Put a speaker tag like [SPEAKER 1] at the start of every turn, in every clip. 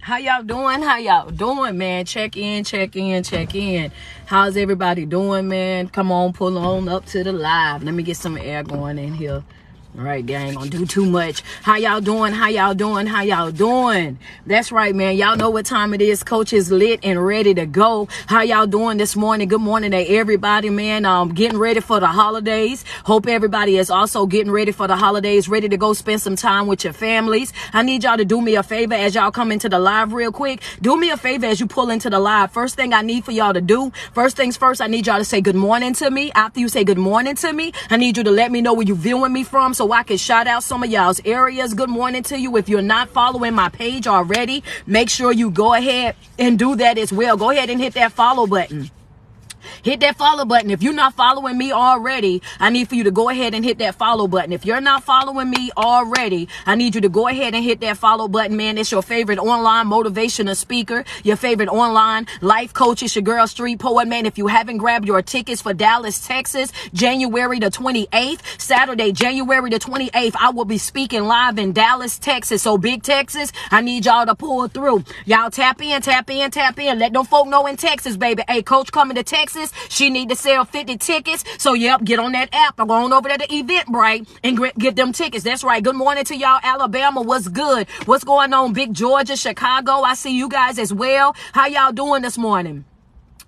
[SPEAKER 1] How y'all doing? How y'all doing, man? Check in. How's everybody doing, man? Come on, pull on up to the live. Let me get some air going in here. All right, they ain't gonna do too much. How y'all doing? That's right, man. Y'all know what time it is. Coach is lit and ready to go. How y'all doing this morning? Good morning to everybody, man. Getting ready for the holidays. Hope everybody is also getting ready for the holidays, ready to go spend some time with your families. I need y'all to do me a favor as y'all come into the live real quick. Do me a favor as you pull into the live. First thing I need for y'all to do, first things first, I need y'all to say good morning to me. After you say good morning to me, I need you to let me know where you viewing me from so I can shout out some of y'all's areas. Good morning to you. If you're not following my page already, make sure you go ahead and do that as well. Go ahead and hit that follow button. Hit that follow button. If you're not following me already, I need for you to go ahead and hit that follow button. If you're not following me already, I need you to go ahead and hit that follow button, man. It's your favorite online motivational speaker, your favorite online life coach. It's your girl, Street Poet, man. If you haven't grabbed your tickets for Dallas, Texas, January the 28th, Saturday, January the 28th, I will be speaking live in Dallas, Texas. So big Texas, I need y'all to pull through. Y'all tap in. Let them folk know in Texas, baby. Hey, coach coming to Texas. She need to sell 50 tickets. So, yep, get on that app. I'm going over there to Eventbrite and get them tickets. That's right. Good morning to y'all, Alabama. What's good? What's going on, Big Georgia, Chicago? I see you guys as well. How y'all doing this morning?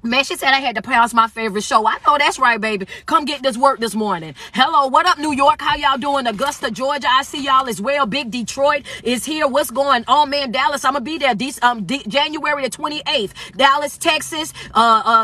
[SPEAKER 1] Man, she said I had to pronounce my favorite show. I know that's right, baby. Come get this work this morning. Hello, what up, New York? How y'all doing? Augusta, Georgia, I see y'all as well. Big Detroit is here. What's going on, man? Dallas, I'm gonna be there January the 28th. Dallas, Texas,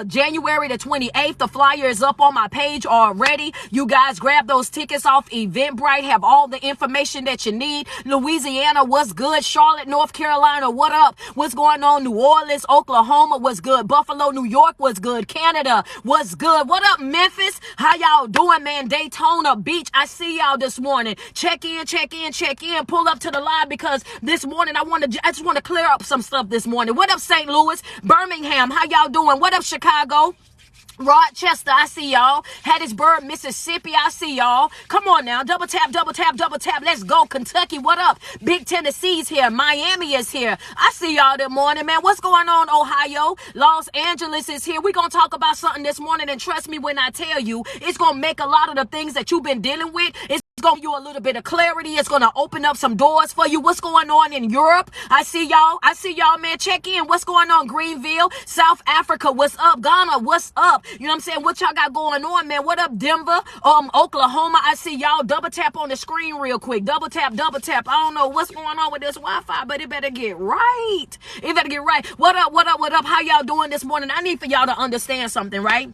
[SPEAKER 1] January the 28th. The flyer is up on my page already. You guys grab those tickets off Eventbrite. Have all the information that you need. Louisiana, what's good? Charlotte, North Carolina, what up? What's going on? New Orleans, Oklahoma, what's good? Buffalo, New York, was good. Canada was good. What up, Memphis? How y'all doing, man? Daytona Beach, I see y'all this morning. Check in. Pull up to the live because this morning I just want to clear up some stuff this morning. What up, St. Louis? Birmingham, how y'all doing? What up, Chicago? Rochester, I see y'all. Hattiesburg, Mississippi, I see y'all. Come on now. Double tap. Let's go. Kentucky, what up? Big Tennessee's here. Miami is here. I see y'all this morning, man. What's going on, Ohio? Los Angeles is here. We're going to talk about something this morning, and trust me when I tell you, it's going to make a lot of the things that you've been dealing with. It's going to give you a little bit of clarity. It's going to open up some doors for you. What's going on in Europe? I see y'all, man. Check in. What's going on? Greenville, South Africa, what's up? Ghana, what's up? You know what I'm saying? What y'all got going on, man? What up, Denver? Oklahoma, I see y'all. Double tap on the screen real quick. Double tap. I don't know what's going on with this Wi-Fi, but it better get right. What up? How y'all doing this morning? I need for y'all to understand something, right?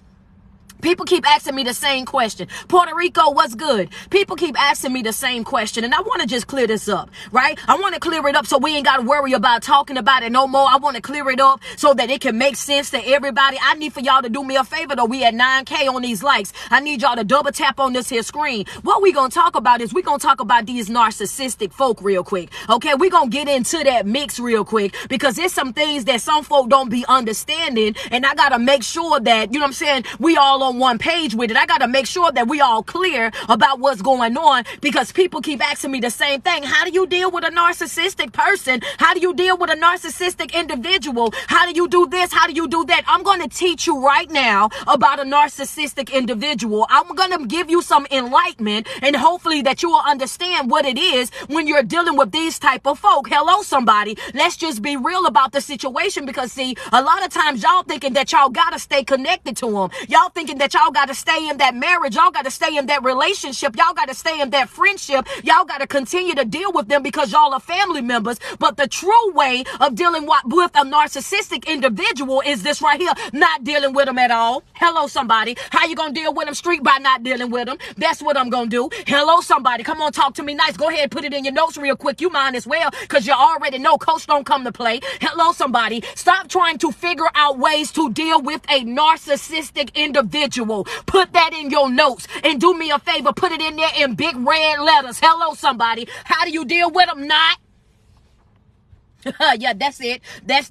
[SPEAKER 1] People keep asking me the same question. Puerto Rico, what's good? People keep asking me the same question, and I want to just clear this up, right? I want to clear it up so we ain't got to worry about talking about it no more. I want to clear it up so that it can make sense to everybody. I need for y'all to do me a favor, though. We at 9K on these likes. I need y'all to double tap on this here screen. What we going to talk about is we going to talk about these narcissistic folk real quick, okay? We going to get into that mix real quick because there's some things that some folk don't be understanding, and I got to make sure that, you know what I'm saying, we all on one page with it. I got to make sure that we all clear about what's going on because people keep asking me the same thing. How do you deal with a narcissistic person? How do you deal with a narcissistic individual? How do you do this? How do you do that? I'm going to teach you right now about a narcissistic individual. I'm going to give you some enlightenment and hopefully that you will understand what it is when you're dealing with these type of folk. Hello, somebody. Let's just be real about the situation because see, a lot of times y'all thinking that y'all got to stay connected to them. Y'all thinking that y'all got to stay in that marriage. Y'all got to stay in that relationship. Y'all got to stay in that friendship. Y'all got to continue to deal with them because y'all are family members. But the true way of dealing with a narcissistic individual is this right here, not dealing with them at all. Hello, somebody. How you going to deal with them? Street by not dealing with them. That's what I'm going to do. Hello, somebody. Come on, talk to me nice. Go ahead, put it in your notes real quick. You mind as well because you already know coach don't come to play. Hello, somebody. Stop trying to figure out ways to deal with a narcissistic individual. Put that in your notes and do me a favor. Put it in there in big red letters. Hello, somebody. How do you deal with them? Not Yeah, that's it. That's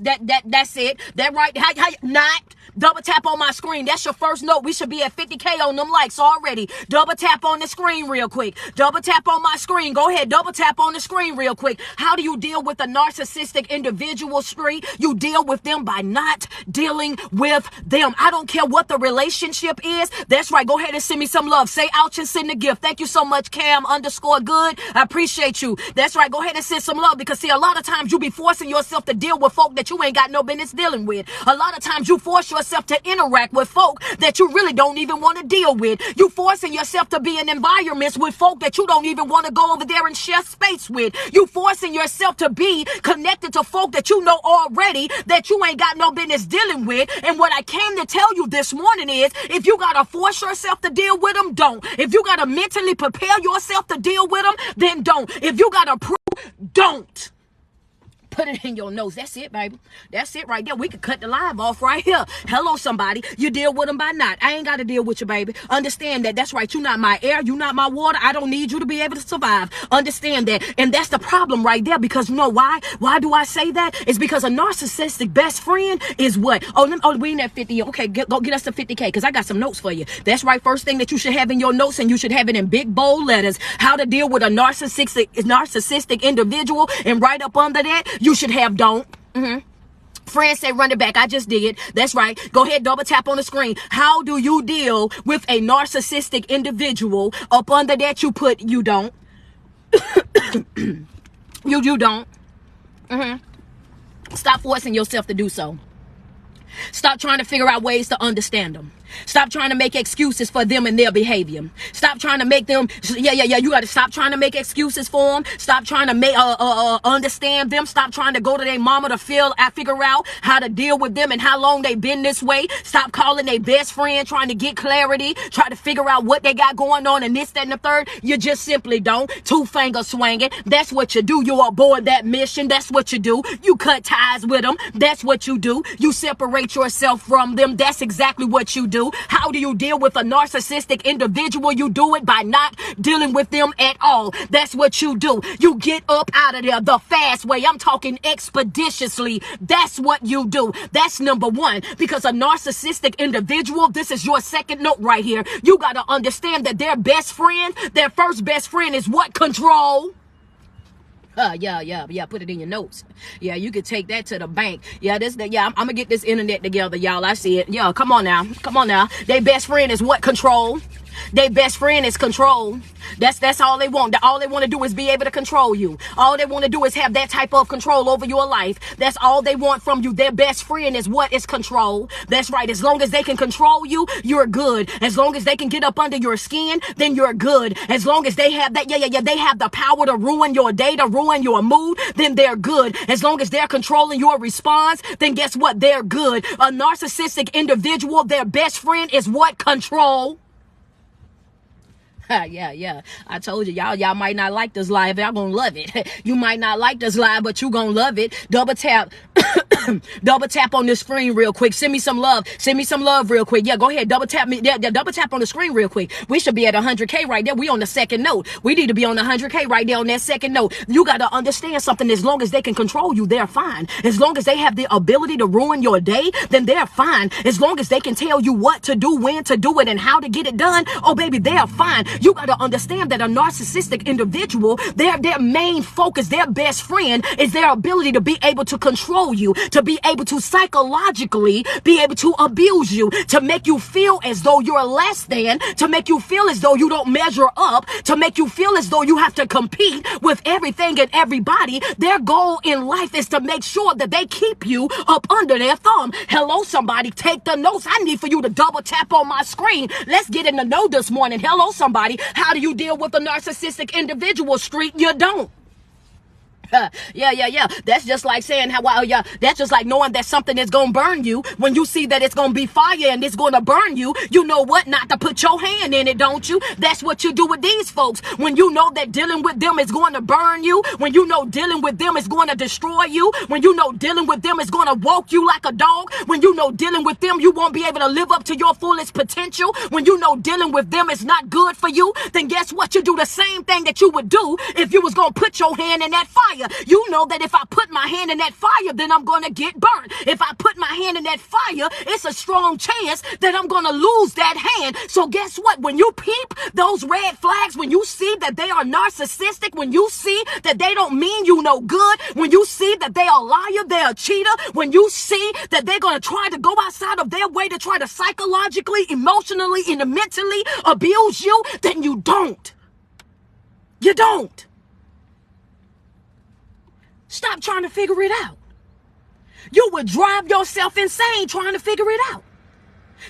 [SPEAKER 1] it. That right. How not? Double tap on my screen. That's your first note. We should be at 50K on them likes already. Double tap on the screen real quick. Double tap on my screen. Go ahead. Double tap on the screen real quick. How do you deal with a narcissistic individual street? You deal with them by not dealing with them. I don't care what the relationship is. That's right. Go ahead and send me some love. Say ouch and send a gift. Thank you so much, Cam_good. I appreciate you. That's right. Go ahead and send some love, because see, a lot of times you be forcing yourself to deal with folk that you ain't got no business dealing with. A lot of times you force yourself to interact with folk that you really don't even want to deal with. You forcing yourself to be in environments with folk that you don't even want to go over there and share space with. You forcing yourself to be connected to folk that you know already that you ain't got no business dealing with. And what I came to tell you this morning is, if you got to force yourself to deal with them, don't. If you got to mentally prepare yourself to deal with them, then don't. If you got to prove, don't. Put it in your notes. That's it, baby. That's it right there. We could cut the live off right here. Hello, somebody. You deal with them by not. I ain't got to deal with you, baby. Understand that. That's right. You not my air. You not my water. I don't need you to be able to survive. Understand that. And that's the problem right there, because you know why? Why do I say that? It's because a narcissistic best friend is what? Oh, we in at 50. Okay, go get us to 50K, because I got some notes for you. That's right. First thing that you should have in your notes, and you should have it in big bold letters, how to deal with a narcissistic individual. And right up under that, you should have don't. Friends say run it back. I just did. That's right. Go ahead, double tap on the screen. How do you deal with a narcissistic individual? Up under that, you put you don't. you don't. Stop forcing yourself to do so. Stop trying to figure out ways to understand them. Stop trying to make excuses for them and their behavior. Stop trying to make them, you got to stop trying to make excuses for them. Stop trying to make, understand them. Stop trying to go to their mama to figure out how to deal with them and how long they've been this way. Stop calling their best friend, trying to get clarity, try to figure out what they got going on and this, that, and the third. You just simply don't. Two-finger swinging. That's what you do. You aboard that mission. That's what you do. You cut ties with them. That's what you do. You separate yourself from them. That's exactly what you do. How do you deal with a narcissistic individual? You do it by not dealing with them at all. That's what you do. You get up out of there the fast way. I'm talking expeditiously. That's what you do. That's number one. Because a narcissistic individual, this is your second note right here. You got to understand that their best friend, their first best friend is what? Control. Yeah. Put it in your notes. Yeah, you could take that to the bank. Yeah, I'm gonna get this internet together, y'all. I see it. Yeah, come on now. Their best friend is what? Control. Their best friend is control. That's all they want. All they want to do is be able to control you. All they want to do is have that type of control over your life. That's all they want from you. Their best friend is what? Is control. That's right. As long as they can control you, you're good. As long as they can get up under your skin, then you're good. As long as they have that, they have the power to ruin your day, to ruin your mood, then they're good. As long as they're controlling your response, then guess what? They're good. A narcissistic individual, their best friend is what? Control. Yeah. I told you, y'all might not like this live. Y'all gonna love it. You might not like this live, but you gonna love it. Double tap. Double tap on the screen real quick. Send me some love. Send me some love real quick. Yeah, go ahead. Double tap me. Yeah, double tap on the screen real quick. We should be at 100K right there. We on the second note. We need to be on 100K right there on that second note. You got to understand something. As long as they can control you, they're fine. As long as they have the ability to ruin your day, then they're fine. As long as they can tell you what to do, when to do it, and how to get it done, oh baby, they're fine. You got to understand that a narcissistic individual, their main focus, their best friend is their ability to be able to control you, to be able to psychologically be able to abuse you, to make you feel as though you're less than, to make you feel as though you don't measure up, to make you feel as though you have to compete with everything and everybody. Their goal in life is to make sure that they keep you up under their thumb. Hello, somebody, take the notes. I need for you to double tap on my screen. Let's get in the know this morning. Hello, somebody. How do you deal with a narcissistic individual? Street, you don't. Yeah. That's just like saying that's just like knowing that something is going to burn you. When you see that it's going to be fire and it's going to burn you, you know what? Not to put your hand in it, don't you? That's what you do with these folks. When you know that dealing with them is going to burn you, when you know dealing with them is going to destroy you, when you know dealing with them is going to walk you like a dog, when you know dealing with them you won't be able to live up to your fullest potential, when you know dealing with them is not good for you, then guess what? You do the same thing that you would do if you was going to put your hand in that fire. fire, you know that if I put my hand in that fire, then I'm going to get burnt. If I put my hand in that fire, it's a strong chance that I'm going to lose that hand. So guess what? When you peep those red flags, when you see that they are narcissistic, when you see that they don't mean you no good, when you see that they are a liar, they're a cheater, when you see that they're going to try to go outside of their way to try to psychologically, emotionally, and mentally abuse you, then you don't. You don't. Stop trying to figure it out. You would drive yourself insane trying to figure it out.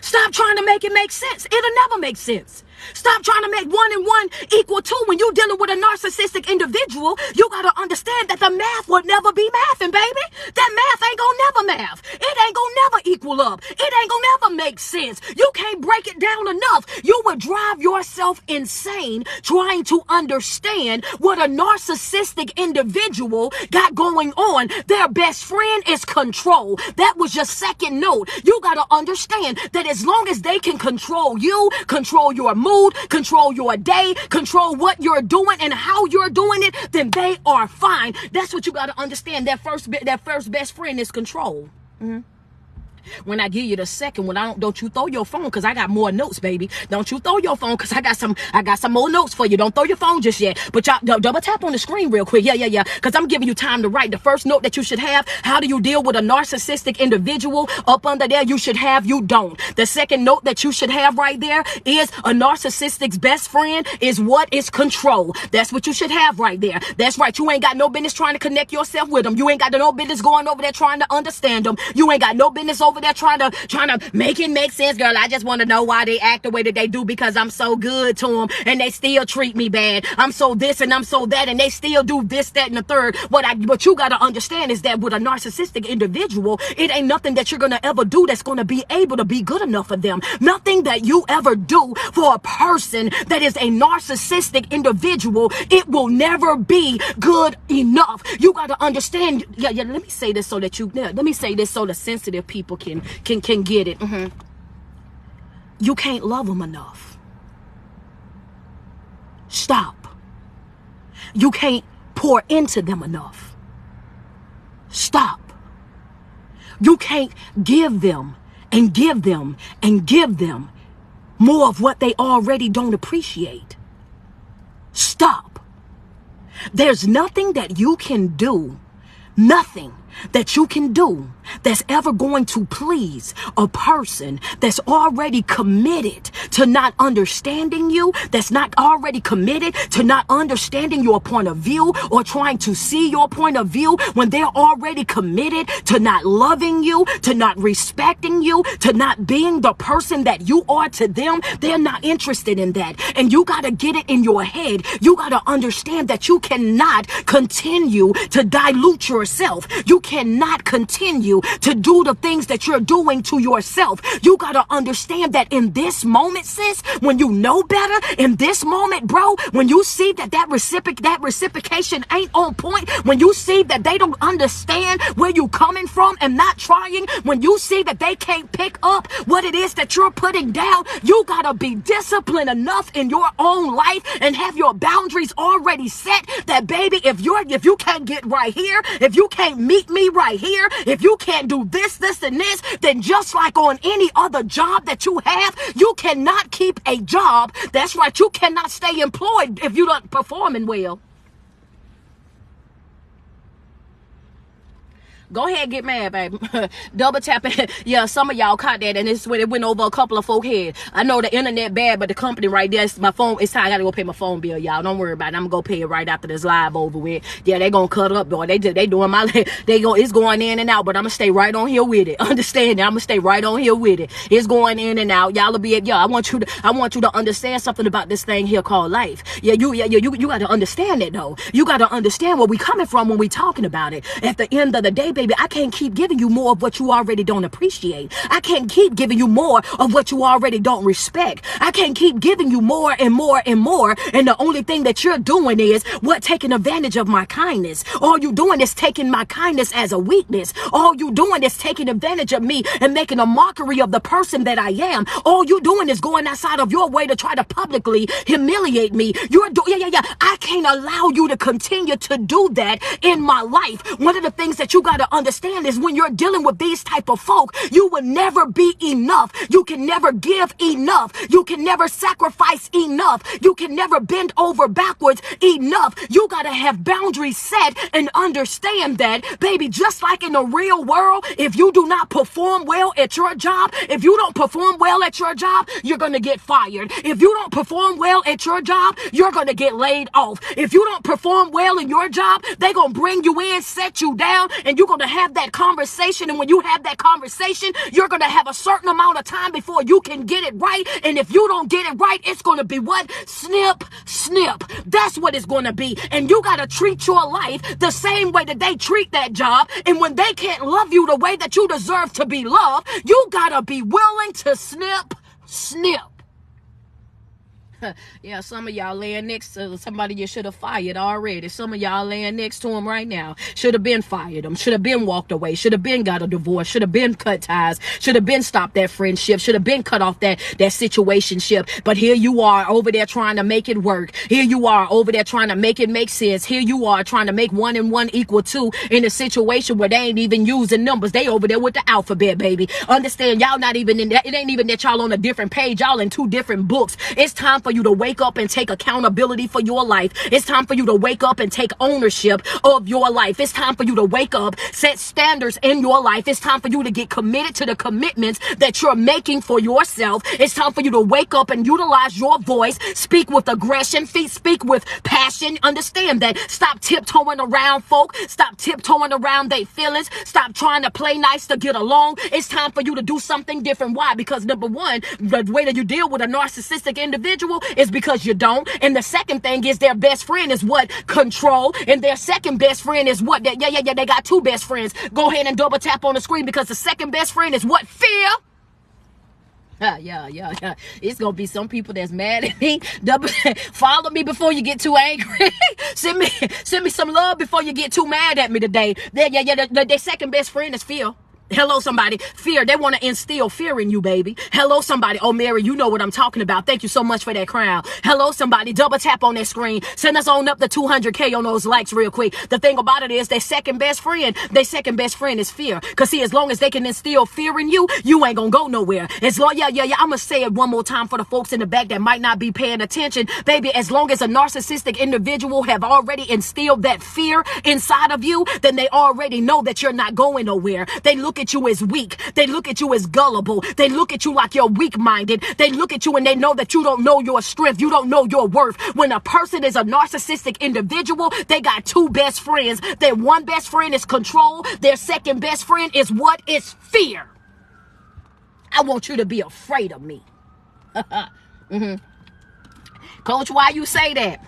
[SPEAKER 1] Stop trying to make it make sense. It'll never make sense. Stop trying to make 1 and 1 equal 2. When you're dealing with a narcissistic individual, you got to understand that the math would never be mathing, baby. That math ain't gonna never math. It ain't gonna never equal up. It ain't gonna never make sense. You can't break it down enough. You would drive yourself insane trying to understand what a narcissistic individual got going on. Their best friend is control. That was your second note. You got to understand that as long as they can control you, control your mood, control your day, control what you're doing and how you're doing it, then they are fine. That's what you got to understand. That first best friend is control. When I give you the second one, don't you throw your phone, because I got more notes, baby. Don't you throw your phone, because I got some more notes for you. Don't throw your phone just yet. But y'all double tap on the screen real quick. Yeah. Because I'm giving you time to write. The first note that you should have: how do you deal with a narcissistic individual? Up under there, you should have you don't. The second note that you should have right there is a narcissistic's best friend is what? Is control. That's what you should have right there. That's right. You ain't got no business trying to connect yourself with them. You ain't got no business going over there trying to understand them. You ain't got no business over there trying to make it make sense, girl. I just want to know why they act the way that they do, because I'm so good to them and they still treat me bad. I'm so this and I'm so that, and they still do this, that, and the third. What you got to understand is that with a narcissistic individual, it ain't nothing that you're going to ever do that's going to be able to be good enough for them. Nothing that you ever do for a person that is a narcissistic individual, it will never be good enough. You got to understand. Yeah. Let me say this so that the sensitive people can get it. You can't love them enough. Stop. You can't pour into them enough. Stop. You can't give them and give them and give them more of what they already don't appreciate. Stop. There's nothing that you can do, nothing that you can do that's ever going to please a person that's already committed to not understanding you, that's not already committed to not understanding your point of view or trying to see your point of view, when they're already committed to not loving you, to not respecting you, to not being the person that you are to them. They're not interested in that. And you got to get it in your head. You got to understand that you cannot continue to dilute yourself. You cannot continue to do the things that you're doing to yourself. You got to understand that in this moment, sis, when you know better, in this moment, bro, when you see that reciprocation ain't on point, when you see that they don't understand where you coming from and not trying, when you see that they can't pick up what it is that you're putting down, you got to be disciplined enough in your own life and have your boundaries already set that, baby, if you can't get right here, if you can't meet me right here, if you can't do this, and this, then just like on any other job that you have, you cannot keep a job. That's right. You cannot stay employed if you're not performing well. Go ahead, get mad, baby. Double tap it. Yeah, some of y'all caught that, and it's when it went over a couple of folk heads. I know the internet bad, but the company right there, my phone, it's time I gotta go pay my phone bill, y'all. Don't worry about it. I'm gonna go pay it right after this live over with. Yeah, they gonna cut up, boy. They doing it's going in and out, but I'm gonna stay right on here with it. Understand that? I'm gonna stay right on here with it. It's going in and out. Y'all will be, I want you to understand something about this thing here called life. You gotta understand it though. You gotta understand where we coming from when we talking about it. At the end of the day, baby, I can't keep giving you more of what you already don't appreciate. I can't keep giving you more of what you already don't respect. I can't keep giving you more and more and more. And the only thing that you're doing is taking advantage of my kindness. All you doing is taking my kindness as a weakness. All you doing is taking advantage of me and making a mockery of the person that I am. All you doing is going outside of your way to try to publicly humiliate me. I can't allow you to continue to do that in my life. One of the things that you got to understand is when you're dealing with these type of folk, you will never be enough. You can never give enough. You can never sacrifice enough. You can never bend over backwards enough. You got to have boundaries set and understand that, baby, just like in the real world, if you do not perform well at your job, if you don't perform well at your job, you're going to get fired. If you don't perform well at your job, you're going to get laid off. If you don't perform well in your job, they're going to bring you in, set you down, and you're going to have that conversation. And when you have that conversation, you're going to have a certain amount of time before you can get it right. And if you don't get it right, it's going to be what? Snip, snip. That's what it's going to be. And you got to treat your life the same way that they treat that job. And when they can't love you the way that you deserve to be loved, you got to be willing to snip, snip. Yeah, some of y'all laying next to somebody you should have fired already. Some of y'all laying next to him right now. Should have been fired them. Should have been walked away. Should have been got a divorce. Should have been cut ties. Should have been stopped that friendship. Should have been cut off that situationship. But here you are over there trying to make it work. Here you are over there trying to make it make sense. Here you are trying to make 1 and 1 equal 2 in a situation where they ain't even using numbers. They over there with the alphabet, baby. Understand, y'all not even in that. It ain't even that y'all on a different page. Y'all in 2 different books. It's time for you to wake up and take accountability for your life. It's time for you to wake up and take ownership of your life. It's time for you to wake up, set standards in your life. It's time for you to get committed to the commitments that you're making for yourself. It's time for you to wake up and utilize your voice. Speak with aggression. Speak with passion. Understand that. Stop tiptoeing around folk. Stop tiptoeing around their feelings. Stop trying to play nice to get along. It's time for you to do something different. Why? Because number one, the way that you deal with a narcissistic individual is because you don't. And the second thing is their best friend is what? Control. And their second best friend is what? They got 2 best friends. Go ahead and double tap on the screen because the second best friend is what? Fear. Yeah. It's gonna be some people that's mad at me. Follow me before you get too angry. send me some love before you get too mad at me today. Their second best friend is fear. Hello, somebody. Fear. They want to instill fear in you, baby. Hello, somebody. Oh, Mary, you know what I'm talking about. Thank you so much for that crown. Hello, somebody. Double tap on that screen. Send us on up to 200K on those likes real quick. The thing about it is their second best friend is fear. Because see, as long as they can instill fear in you, you ain't going to go nowhere. I'm going to say it one more time for the folks in the back that might not be paying attention. Baby, as long as a narcissistic individual have already instilled that fear inside of you, then they already know that you're not going nowhere. They look at you as weak. They look at you as gullible. They look at you like you're weak-minded. They look at you and they know that you don't know your strength. You don't know your worth. When a person is a narcissistic individual, they got 2 best friends. Their one best friend is control. Their second best friend is what? It's fear. I want you to be afraid of me. Coach, why you say that?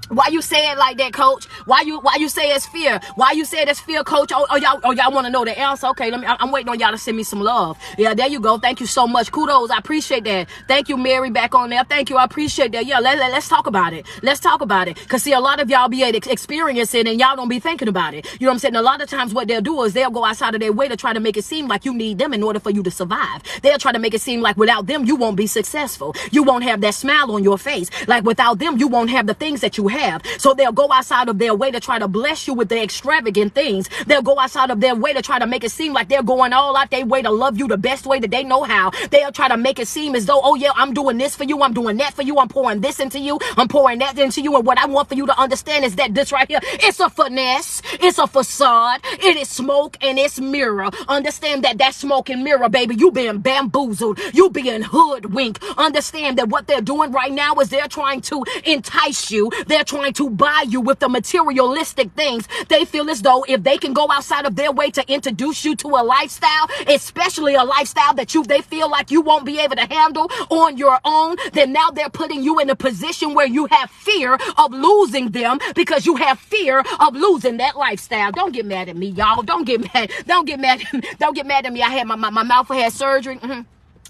[SPEAKER 1] Why you say it like that, coach? Why you say it's fear? Why you say it's fear, coach? Y'all want to know the answer? Okay, I'm waiting on y'all to send me some love. Yeah, there you go. Thank you so much. Kudos. I appreciate that. Thank you, Mary, back on there. Thank you. I appreciate that. Yeah, let's talk about it. Let's talk about it. Because, see, a lot of y'all be experiencing it and y'all don't be thinking about it. You know what I'm saying? A lot of times what they'll do is they'll go outside of their way to try to make it seem like you need them in order for you to survive. They'll try to make it seem like without them, you won't be successful. You won't have that smile on your face. Like without them, you won't have the things that you have. So they'll go outside of their way to try to bless you with the extravagant things. They'll go outside of their way to try to make it seem like they're going all out their way to love you the best way that they know how. They'll try to make it seem as though, oh yeah, I'm doing this for you. I'm doing that for you. I'm pouring this into you. I'm pouring that into you. And what I want for you to understand is that this right here, it's a finesse. It's a facade. It is smoke and it's mirror. Understand that smoke and mirror, baby. You being bamboozled. You being hoodwinked. Understand that what they're doing right now is they're trying to entice you. They're they're trying to buy you with the materialistic things. They feel as though if they can go outside of their way to introduce you to a lifestyle, especially a lifestyle that they feel like you won't be able to handle on your own, then now they're putting you in a position where you have fear of losing them because you have fear of losing that lifestyle. Don't get mad at me, y'all. Don't get mad. Don't get mad. Don't get mad at me. I had my mouth had surgery.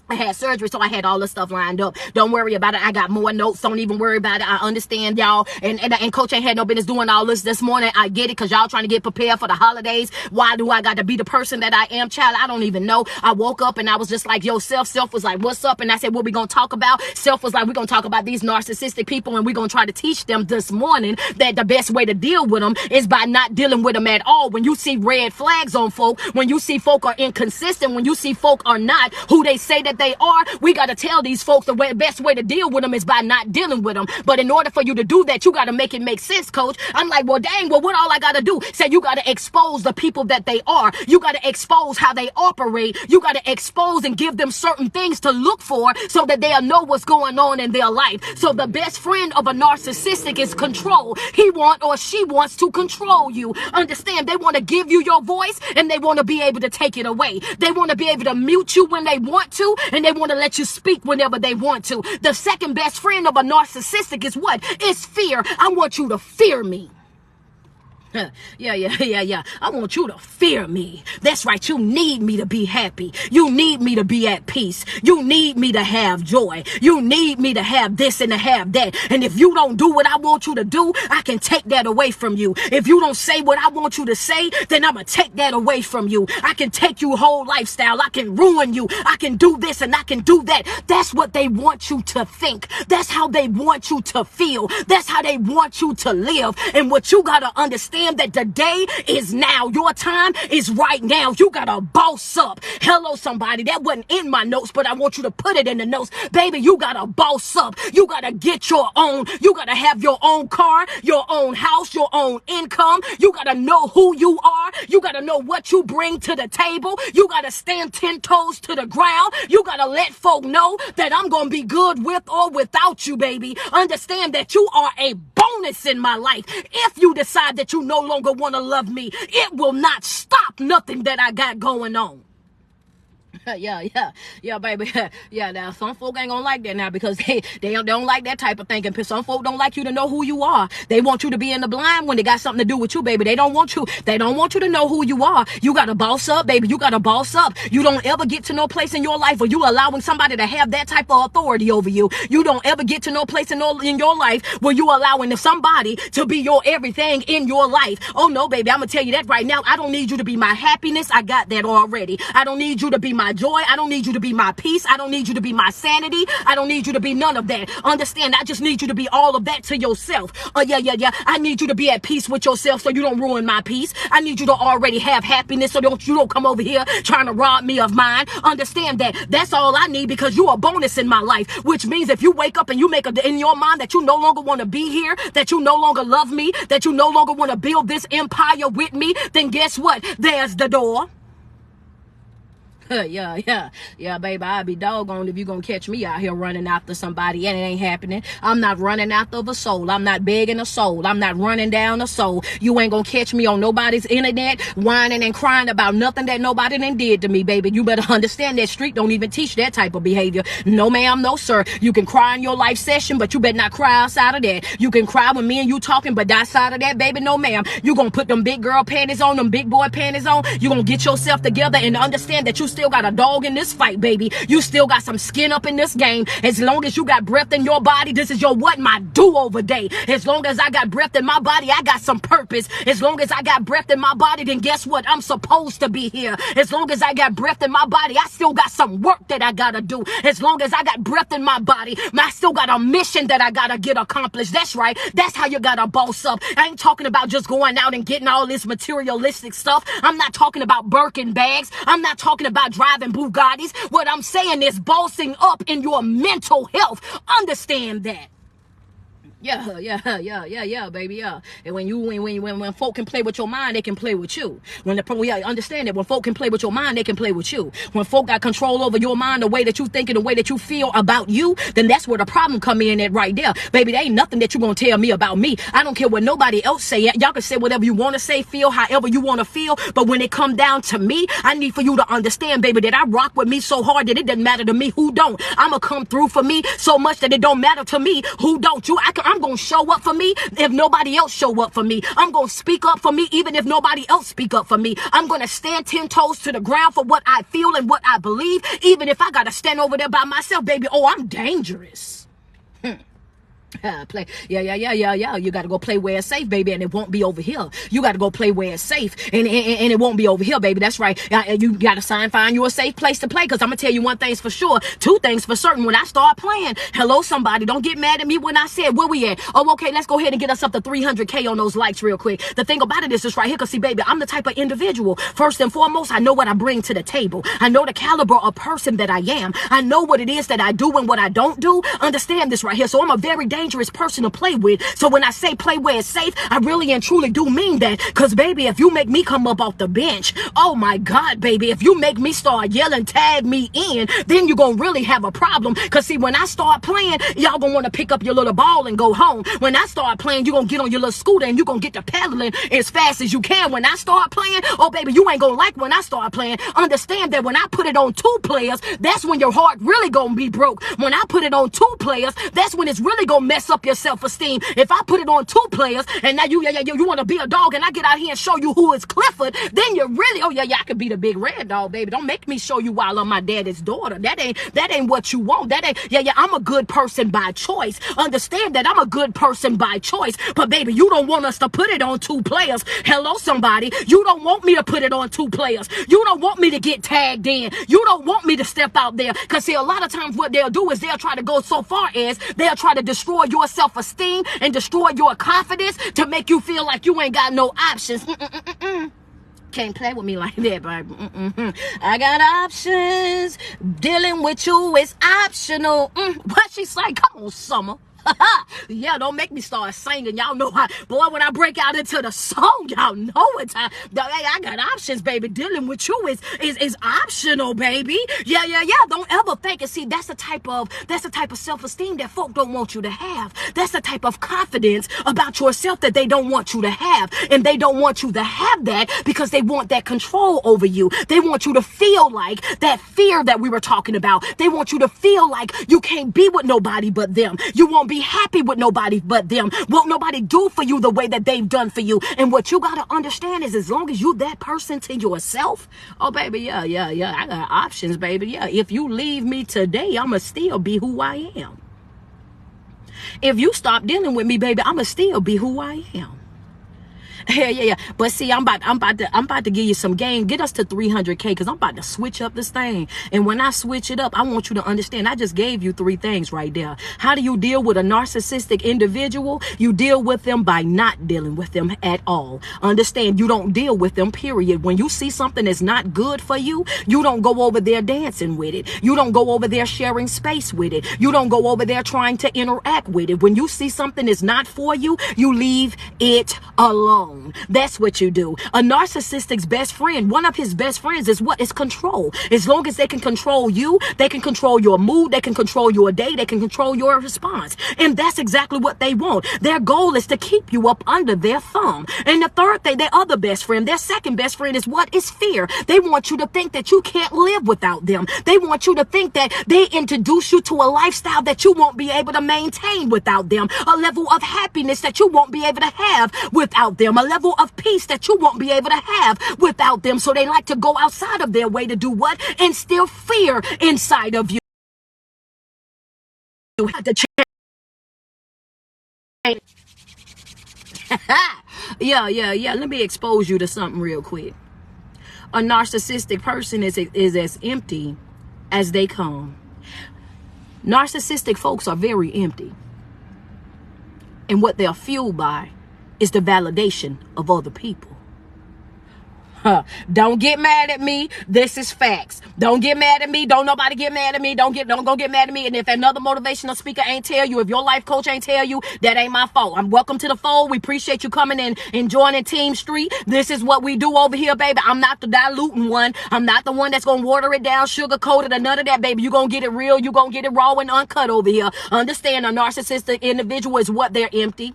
[SPEAKER 1] I had surgery, so I had all this stuff lined up. Don't worry about it. I got more notes. Don't even worry about it. I understand, y'all. And Coach ain't had no business doing all this morning. I get it, because y'all trying to get prepared for the holidays. Why do I got to be the person that I am, child? I don't even know. I woke up and I was just like, yo, Self was like, what's up? And I said, what we going to talk about? Self was like, we're going to talk about these narcissistic people, and we're going to try to teach them this morning that the best way to deal with them is by not dealing with them at all. When you see red flags on folk, when you see folk are inconsistent, when you see folk are not who they say that they are, we got to tell these folks the best way to deal with them is by not dealing with them. But in order for you to do that, you got to make it make sense, Coach. I'm like, well, dang, well, what all I got to do? Say you got to expose the people that they are. You got to expose how they operate. You got to expose and give them certain things to look for so that they'll know what's going on in their life. So the best friend of a narcissistic is control. He wants or she wants to control you. Understand? They want to give you your voice, and they want to be able to take it away. They want to be able to mute you when they want to, and they want to let you speak whenever they want to. The second best friend of a narcissistic is what? It's fear. I want you to fear me. Yeah. I want you to fear me. That's right. You need me to be happy. You need me to be at peace. You need me to have joy. You need me to have this and to have that. And if you don't do what I want you to do, I can take that away from you. If you don't say what I want you to say, then I'm going to take that away from you. I can take your whole lifestyle. I can ruin you. I can do this and I can do that. That's what they want you to think. That's how they want you to feel. That's how they want you to live. And what you got to understand, that the day is now. Your time is right now. You gotta boss up. Hello, somebody. That wasn't in my notes, but I want you to put it in the notes. Baby, you gotta boss up. You gotta get your own. You gotta have your own car, your own house, your own income. You gotta know who you are. You gotta know what you bring to the table. You gotta stand 10 toes to the ground. You gotta let folk know that I'm gonna be good with or without you, baby. Understand that you are a bonus in my life. If you decide that you no longer want to love me, it will not stop nothing that I got going on. Yeah, baby. Yeah, now some folk ain't gonna like that now, because they don't like that type of thinking. Some folk don't like you to know who you are. They want you to be in the blind when they got something to do with you, baby. They don't want you to know who you are. You gotta boss up, baby. You gotta boss up. You don't ever get to no place in your life where you allowing somebody to have that type of authority over you. You don't ever get to no place in your life where you allowing somebody to be your everything in your life. Oh no, baby, I'm gonna tell you that right now. I don't need you to be my happiness. I got that already. I don't need you to be my joy. I don't need you to be my peace. I don't need you to be my sanity. I don't need you to be none of that. Understand? I just need you to be all of that to yourself. Yeah. I need you to be at peace with yourself so you don't ruin my peace. I need you to already have happiness so you don't come over here trying to rob me of mine. Understand that. That's all I need, because you're a bonus in my life, which means if you wake up and you make in your mind that you no longer want to be here, that you no longer love me, that you no longer want to build this empire with me, then guess what? There's the door. Yeah, baby, I'll be doggone if you're gonna catch me out here running after somebody, and it ain't happening. I'm not running after a soul. I'm not begging a soul. I'm not running down a soul. You ain't gonna catch me on nobody's internet whining and crying about nothing that nobody done did to me, baby. You better understand that street don't even teach that type of behavior. No, ma'am, no, sir. You can cry in your life session, but you better not cry outside of that. You can cry when me and you talking, but outside of that, baby, no, ma'am. You gonna put them big girl panties on, them big boy panties on. You gonna get yourself together and understand that you still got a dog in this fight, baby. You still got some skin up in this game. As long as you got breath in your body, this is your my do-over day. As long as I got breath in my body, I got some purpose. As long as I got breath in my body, then guess what? I'm supposed to be here. As long as I got breath in my body, I still got some work that I gotta do. As long as I got breath in my body, I still got a mission that I gotta get accomplished. That's right. That's how you gotta boss up. I ain't talking about just going out and getting all this materialistic stuff. I'm not talking about Birkin bags. I'm not talking about driving Bugattis. What I'm saying is bossing up in your mental health. Understand that. Yeah, baby, yeah. And when folk can play with your mind, they can play with you. We understand that when folk can play with your mind, they can play with you. When folk got control over your mind, the way that you think and the way that you feel about you, then that's where the problem come in at right there. Baby, there ain't nothing that you gonna tell me about me. I don't care what nobody else say. Y'all can say whatever you want to say, feel however you want to feel. But when it come down to me, I need for you to understand, baby, that I rock with me so hard that it doesn't matter to me who don't. I'ma come through for me so much that it don't matter to me who don't. I'm gonna show up for me if nobody else show up for me. I'm gonna speak up for me even if nobody else speak up for me. I'm gonna stand 10 toes to the ground for what I feel and what I believe, even if I gotta stand over there by myself, baby. Oh, I'm dangerous. Play. Yeah. You gotta go play where it's safe, baby, and it won't be over here. You gotta go play where it's safe, and it won't be over here, baby. That's right. You gotta find you a safe place to play, because I'm gonna tell you one thing's for sure, two things for certain. When I start playing, hello, somebody, don't get mad at me when I said where we at. Oh, okay, let's go ahead and get us up to 300K on those likes real quick. The thing about it is this right here, because see, baby, I'm the type of individual, first and foremost, I know what I bring to the table. I know the caliber of person that I am. I know what it is that I do and what I don't do. Understand this right here. So I'm a very dangerous person to play with. So when I say play where it's safe, I really and truly do mean that. Because baby, if you make me come up off the bench, oh my God, baby, if you make me start yelling, tag me in, then you're gonna really have a problem. Because see, when I start playing, y'all gonna want to pick up your little ball and go home. When I start playing, you're gonna get on your little scooter and you're gonna get to pedaling as fast as you can. When I start playing, oh baby, you ain't gonna like when I start playing. Understand that when I put it on 2 players, that's when your heart really gonna be broke. When I put it on 2 players, that's when it's really gonna mess up your self-esteem. If I put it on 2 players and now you want to be a dog and I get out here and show you who is Clifford, then you're really, I could be the big red dog, baby. Don't make me show you while I'm my daddy's daughter. That ain't what you want. That ain't, I'm a good person by choice. Understand that I'm a good person by choice. But baby, you don't want us to put it on 2 players. Hello, somebody. You don't want me to put it on 2 players. You don't want me to get tagged in. You don't want me to step out there. Because see, a lot of times what they'll do is they'll try to go so far as they'll try to destroy your self-esteem and destroy your confidence to make you feel like you ain't got no options. Can't play with me like that, baby. I got options. Dealing with you is optional. What she say? Come on, Summer. Yeah, don't make me start singing. Y'all know boy, when I break out into the song, y'all know it's hey, I got options, baby. Dealing with you is optional, baby. Yeah. Don't ever think it. See, that's the type of self-esteem that folk don't want you to have. That's the type of confidence about yourself that they don't want you to have. And they don't want you to have that because they want that control over you. They want you to feel like that fear that we were talking about. They want you to feel like you can't be with nobody but them. You won't be happy with nobody but them. Won't nobody do for you the way that they've done for you. And what you got to understand is as long as you that person to yourself, oh baby, yeah, I got options, baby. Yeah, if you leave me today, I'ma still be who I am. If you stop dealing with me, baby, I'ma still be who I am. Yeah. But see, I'm about to give you some game. Get us to 300K because I'm about to switch up this thing. And when I switch it up, I want you to understand. I just gave you 3 things right there. How do you deal with a narcissistic individual? You deal with them by not dealing with them at all. Understand? You don't deal with them, period. When you see something that's not good for you, you don't go over there dancing with it. You don't go over there sharing space with it. You don't go over there trying to interact with it. When you see something that's not for you, you leave it alone. That's what you do. A narcissistic's best friend, one of his best friends is what? Is control. As long as they can control you, they can control your mood, they can control your day, they can control your response. And that's exactly what they want. Their goal is to keep you up under their thumb. And the third thing, their other best friend, their second best friend is what? Is fear. They want you to think that you can't live without them. They want you to think that they introduce you to a lifestyle that you won't be able to maintain without them. A level of happiness that you won't be able to have without them. A level of peace that you won't be able to have without them. So they like to go outside of their way to do what? Instill fear inside of you. You have to change. Yeah. Let me expose you to something real quick. A narcissistic person is as empty as they come. Narcissistic folks are very empty. And what they're fueled by is the validation of other people. Don't get mad at me. This is facts. Don't get mad at me. Don't nobody get mad at me. Don't go get mad at me. And if another motivational speaker ain't tell you, if your life coach ain't tell you, that ain't my fault. I'm welcome to the fold. We appreciate you coming in and joining Team Street. This is what we do over here, baby. I'm not the diluting one. I'm not the one that's gonna water it down, sugarcoat it, or none of that, baby. You gonna get it real. You gonna get it raw and uncut over here. Understand, a narcissistic individual is what? They're empty.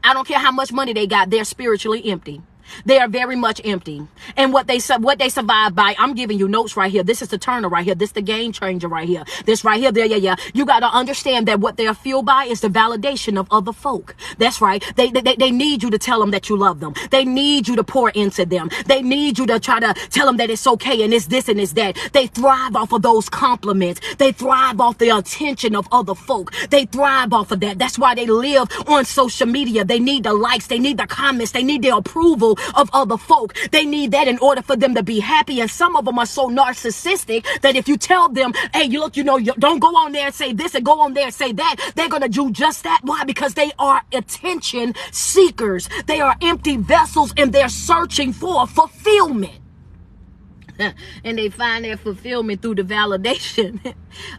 [SPEAKER 1] I don't care how much money they got. They're spiritually empty. They are very much empty. And what they survive by, I'm giving you notes right here. This is the turner right here. This is the game changer right here. This right here. There, yeah. You got to understand that what they're fueled by is the validation of other folk. That's right. They need you to tell them that you love them. They need you to pour into them. They need you to try to tell them that it's okay and it's this and it's that. They thrive off of those compliments. They thrive off the attention of other folk. They thrive off of that. That's why they live on social media. They need the likes. They need the comments. They need the approval of other folk. They need that in order for them to be happy. And some of them are so narcissistic that if you tell them, hey, don't go on there and say this and go on there and say that, they're going to do just that. Why? Because they are attention seekers. They are empty vessels and they're searching for fulfillment. And they find their fulfillment through the validation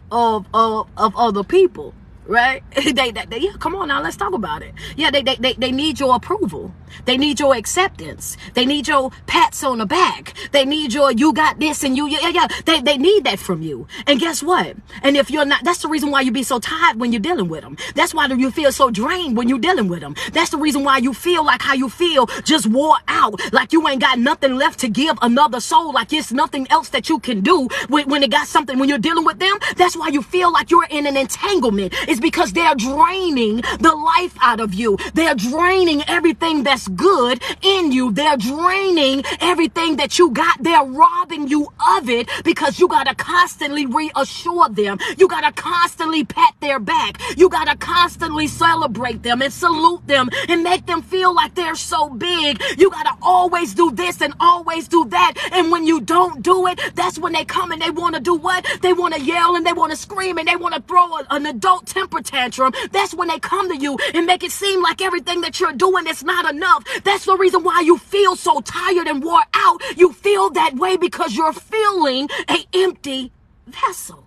[SPEAKER 1] of other people. Right? Yeah, come on now, let's talk about it. Yeah, they need your approval. They need your acceptance. They need your pats on the back. They need your, you got this and yeah. They need that from you. And guess what? And if you're not, that's the reason why you be so tired when you're dealing with them. That's why you feel so drained when you're dealing with them. That's the reason why you feel like how you feel, just wore out, like you ain't got nothing left to give another soul, like it's nothing else that you can do when it got something, when you're dealing with them. That's why you feel like you're in an entanglement. It's because they're draining the life out of you. They're draining everything that's good in you. They're draining everything that you got. They're robbing you of it because you got to constantly reassure them. You got to constantly pat their back. You got to constantly celebrate them and salute them and make them feel like they're so big. You got to always do this and always do that. And when you don't do it, that's when they come and they want to do what? They want to yell and they want to scream and they want to throw an adult temper tantrum. That's when they come to you and make it seem like everything that you're doing is not enough. That's the reason why you feel so tired and wore out. You feel that way because you're feeling an empty vessel.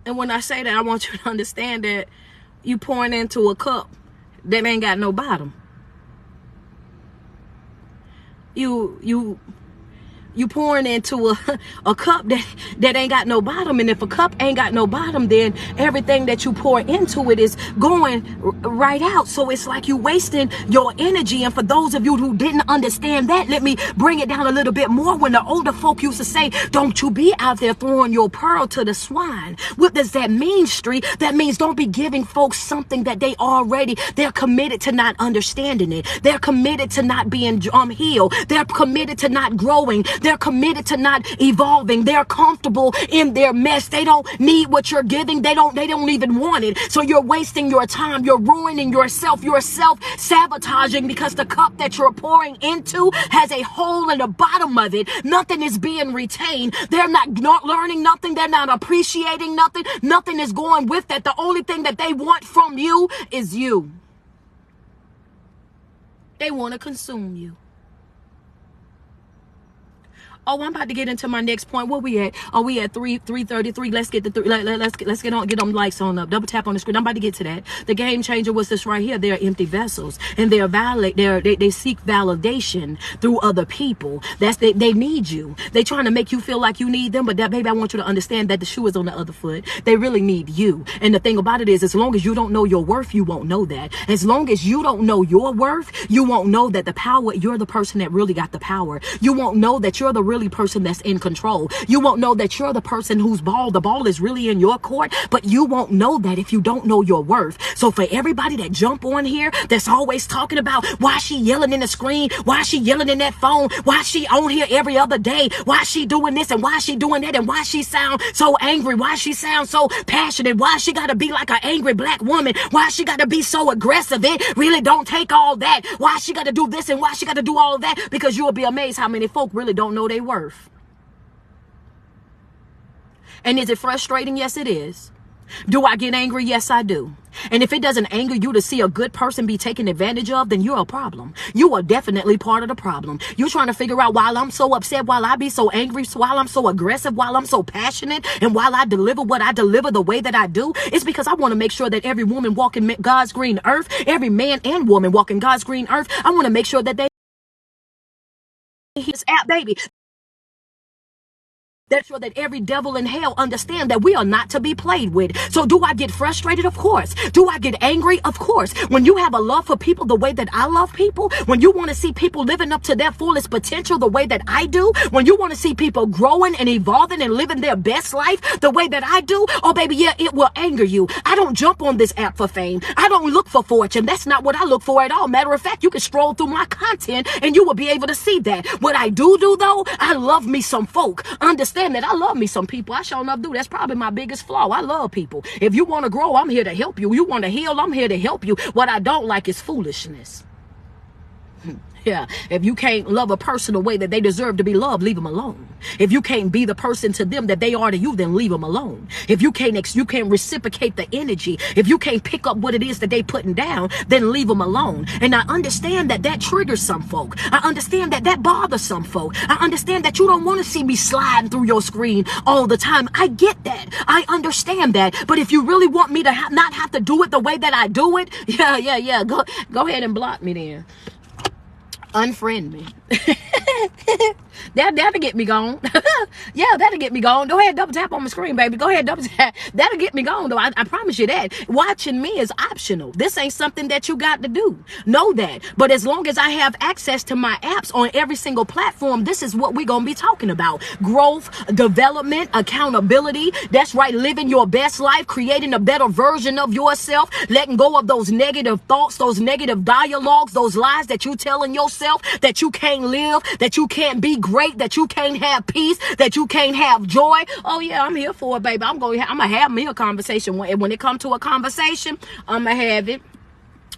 [SPEAKER 1] And when I say that, I want you to understand that you pouring into a cup that ain't got no bottom. You pouring into a cup that ain't got no bottom. And if a cup ain't got no bottom, then everything that you pour into it is going right out. So it's like you wasting your energy. And for those of you who didn't understand that, let me bring it down a little bit more. When the older folk used to say, don't you be out there throwing your pearl to the swine. What does that mean, Street? That means don't be giving folks something that they're committed to not understanding it. They're committed to not being healed. They're committed to not growing. They're committed to not evolving. They're comfortable in their mess. They don't need what you're giving. They don't even want it. So you're wasting your time. You're ruining yourself. You're self-sabotaging because the cup that you're pouring into has a hole in the bottom of it. Nothing is being retained. They're not learning nothing. They're not appreciating nothing. Nothing is going with that. The only thing that they want from you is you. They want to consume you. Oh, I'm about to get into my next point. Where we at? Oh, we at 333. Let's get get them lights on up. Double tap on the screen. I'm about to get to that. The game changer was this right here. They're empty vessels, and they're they seek validation through other people. They need you. They trying to make you feel like you need them, but that, baby, I want you to understand that the shoe is on the other foot. They really need you. And the thing about it is, as long as you don't know your worth, you won't know that. As long as you don't know your worth, you won't know that the power. You're the person that really got the power. You won't know that you're the really person that's in control. You won't know that you're the person whose the ball is really in your court, but you won't know that if you don't know your worth. So for everybody that jump on here that's always talking about why she yelling in the screen, why she yelling in that phone, why she on here every other day, why she doing this and why she doing that, and why she sound so angry, why she sound so passionate, why she gotta be like an angry black woman, why she gotta be so aggressive, it really don't take all that, why she gotta do this and why she gotta do all of that, because you'll be amazed how many folk really don't know their worth. And is it frustrating? Yes, it is. Do I get angry? Yes, I do. And if it doesn't anger you to see a good person be taken advantage of, then you're a problem. You are definitely part of the problem. You're trying to figure out why I'm so upset, while I be so angry, while I'm so aggressive, while I'm so passionate, and while I deliver what I deliver the way that I do. It's because I want to make sure that every woman walking God's green earth, every man and woman walking God's green earth, I want to make sure that they his app, baby. That's sure that every devil in hell understand that we are not to be played with. So do I get frustrated? Of course. Do I get angry? Of course. When you have a love for people the way that I love people, when you want to see people living up to their fullest potential the way that I do, when you want to see people growing and evolving and living their best life the way that I do, oh baby, yeah, it will anger you. I don't jump on this app for fame. I don't look for fortune. That's not what I look for at all. Matter of fact, you can stroll through my content and you will be able to see that. What I do though, I love me some folk. Understand that I love me some people. I sure enough do. That's probably my biggest flaw. I love people. If you want to grow, I'm here to help you. You want to heal, I'm here to help you. What I don't like is foolishness. Yeah, if you can't love a person the way that they deserve to be loved, leave them alone. If you can't be the person to them that they are to you, then leave them alone. If you can't reciprocate the energy, if you can't pick up what it is that they putting down, then leave them alone. And I understand that that triggers some folk. I understand that that bothers some folk. I understand that you don't want to see me sliding through your screen all the time. I get that. I understand that. But if you really want me to not have to do it the way that I do it, yeah, go ahead and block me then. Unfriend me. That'll get me gone. Yeah, that'll get me gone. Go ahead, double tap on my screen, baby. Go ahead, double tap. That'll get me gone, though. I promise you that. Watching me is optional. This ain't something that you got to do. Know that. But as long as I have access to my apps on every single platform, this is what we're going to be talking about. Growth, development, accountability. That's right. Living your best life, creating a better version of yourself, letting go of those negative thoughts, those negative dialogues, those lies that you telling yourself that you can't live, that you can't be great, that you can't have peace, that you can't have joy. Oh yeah, I'm here for it, baby. I'm gonna have me a conversation. When it comes to a conversation, I'm gonna have it.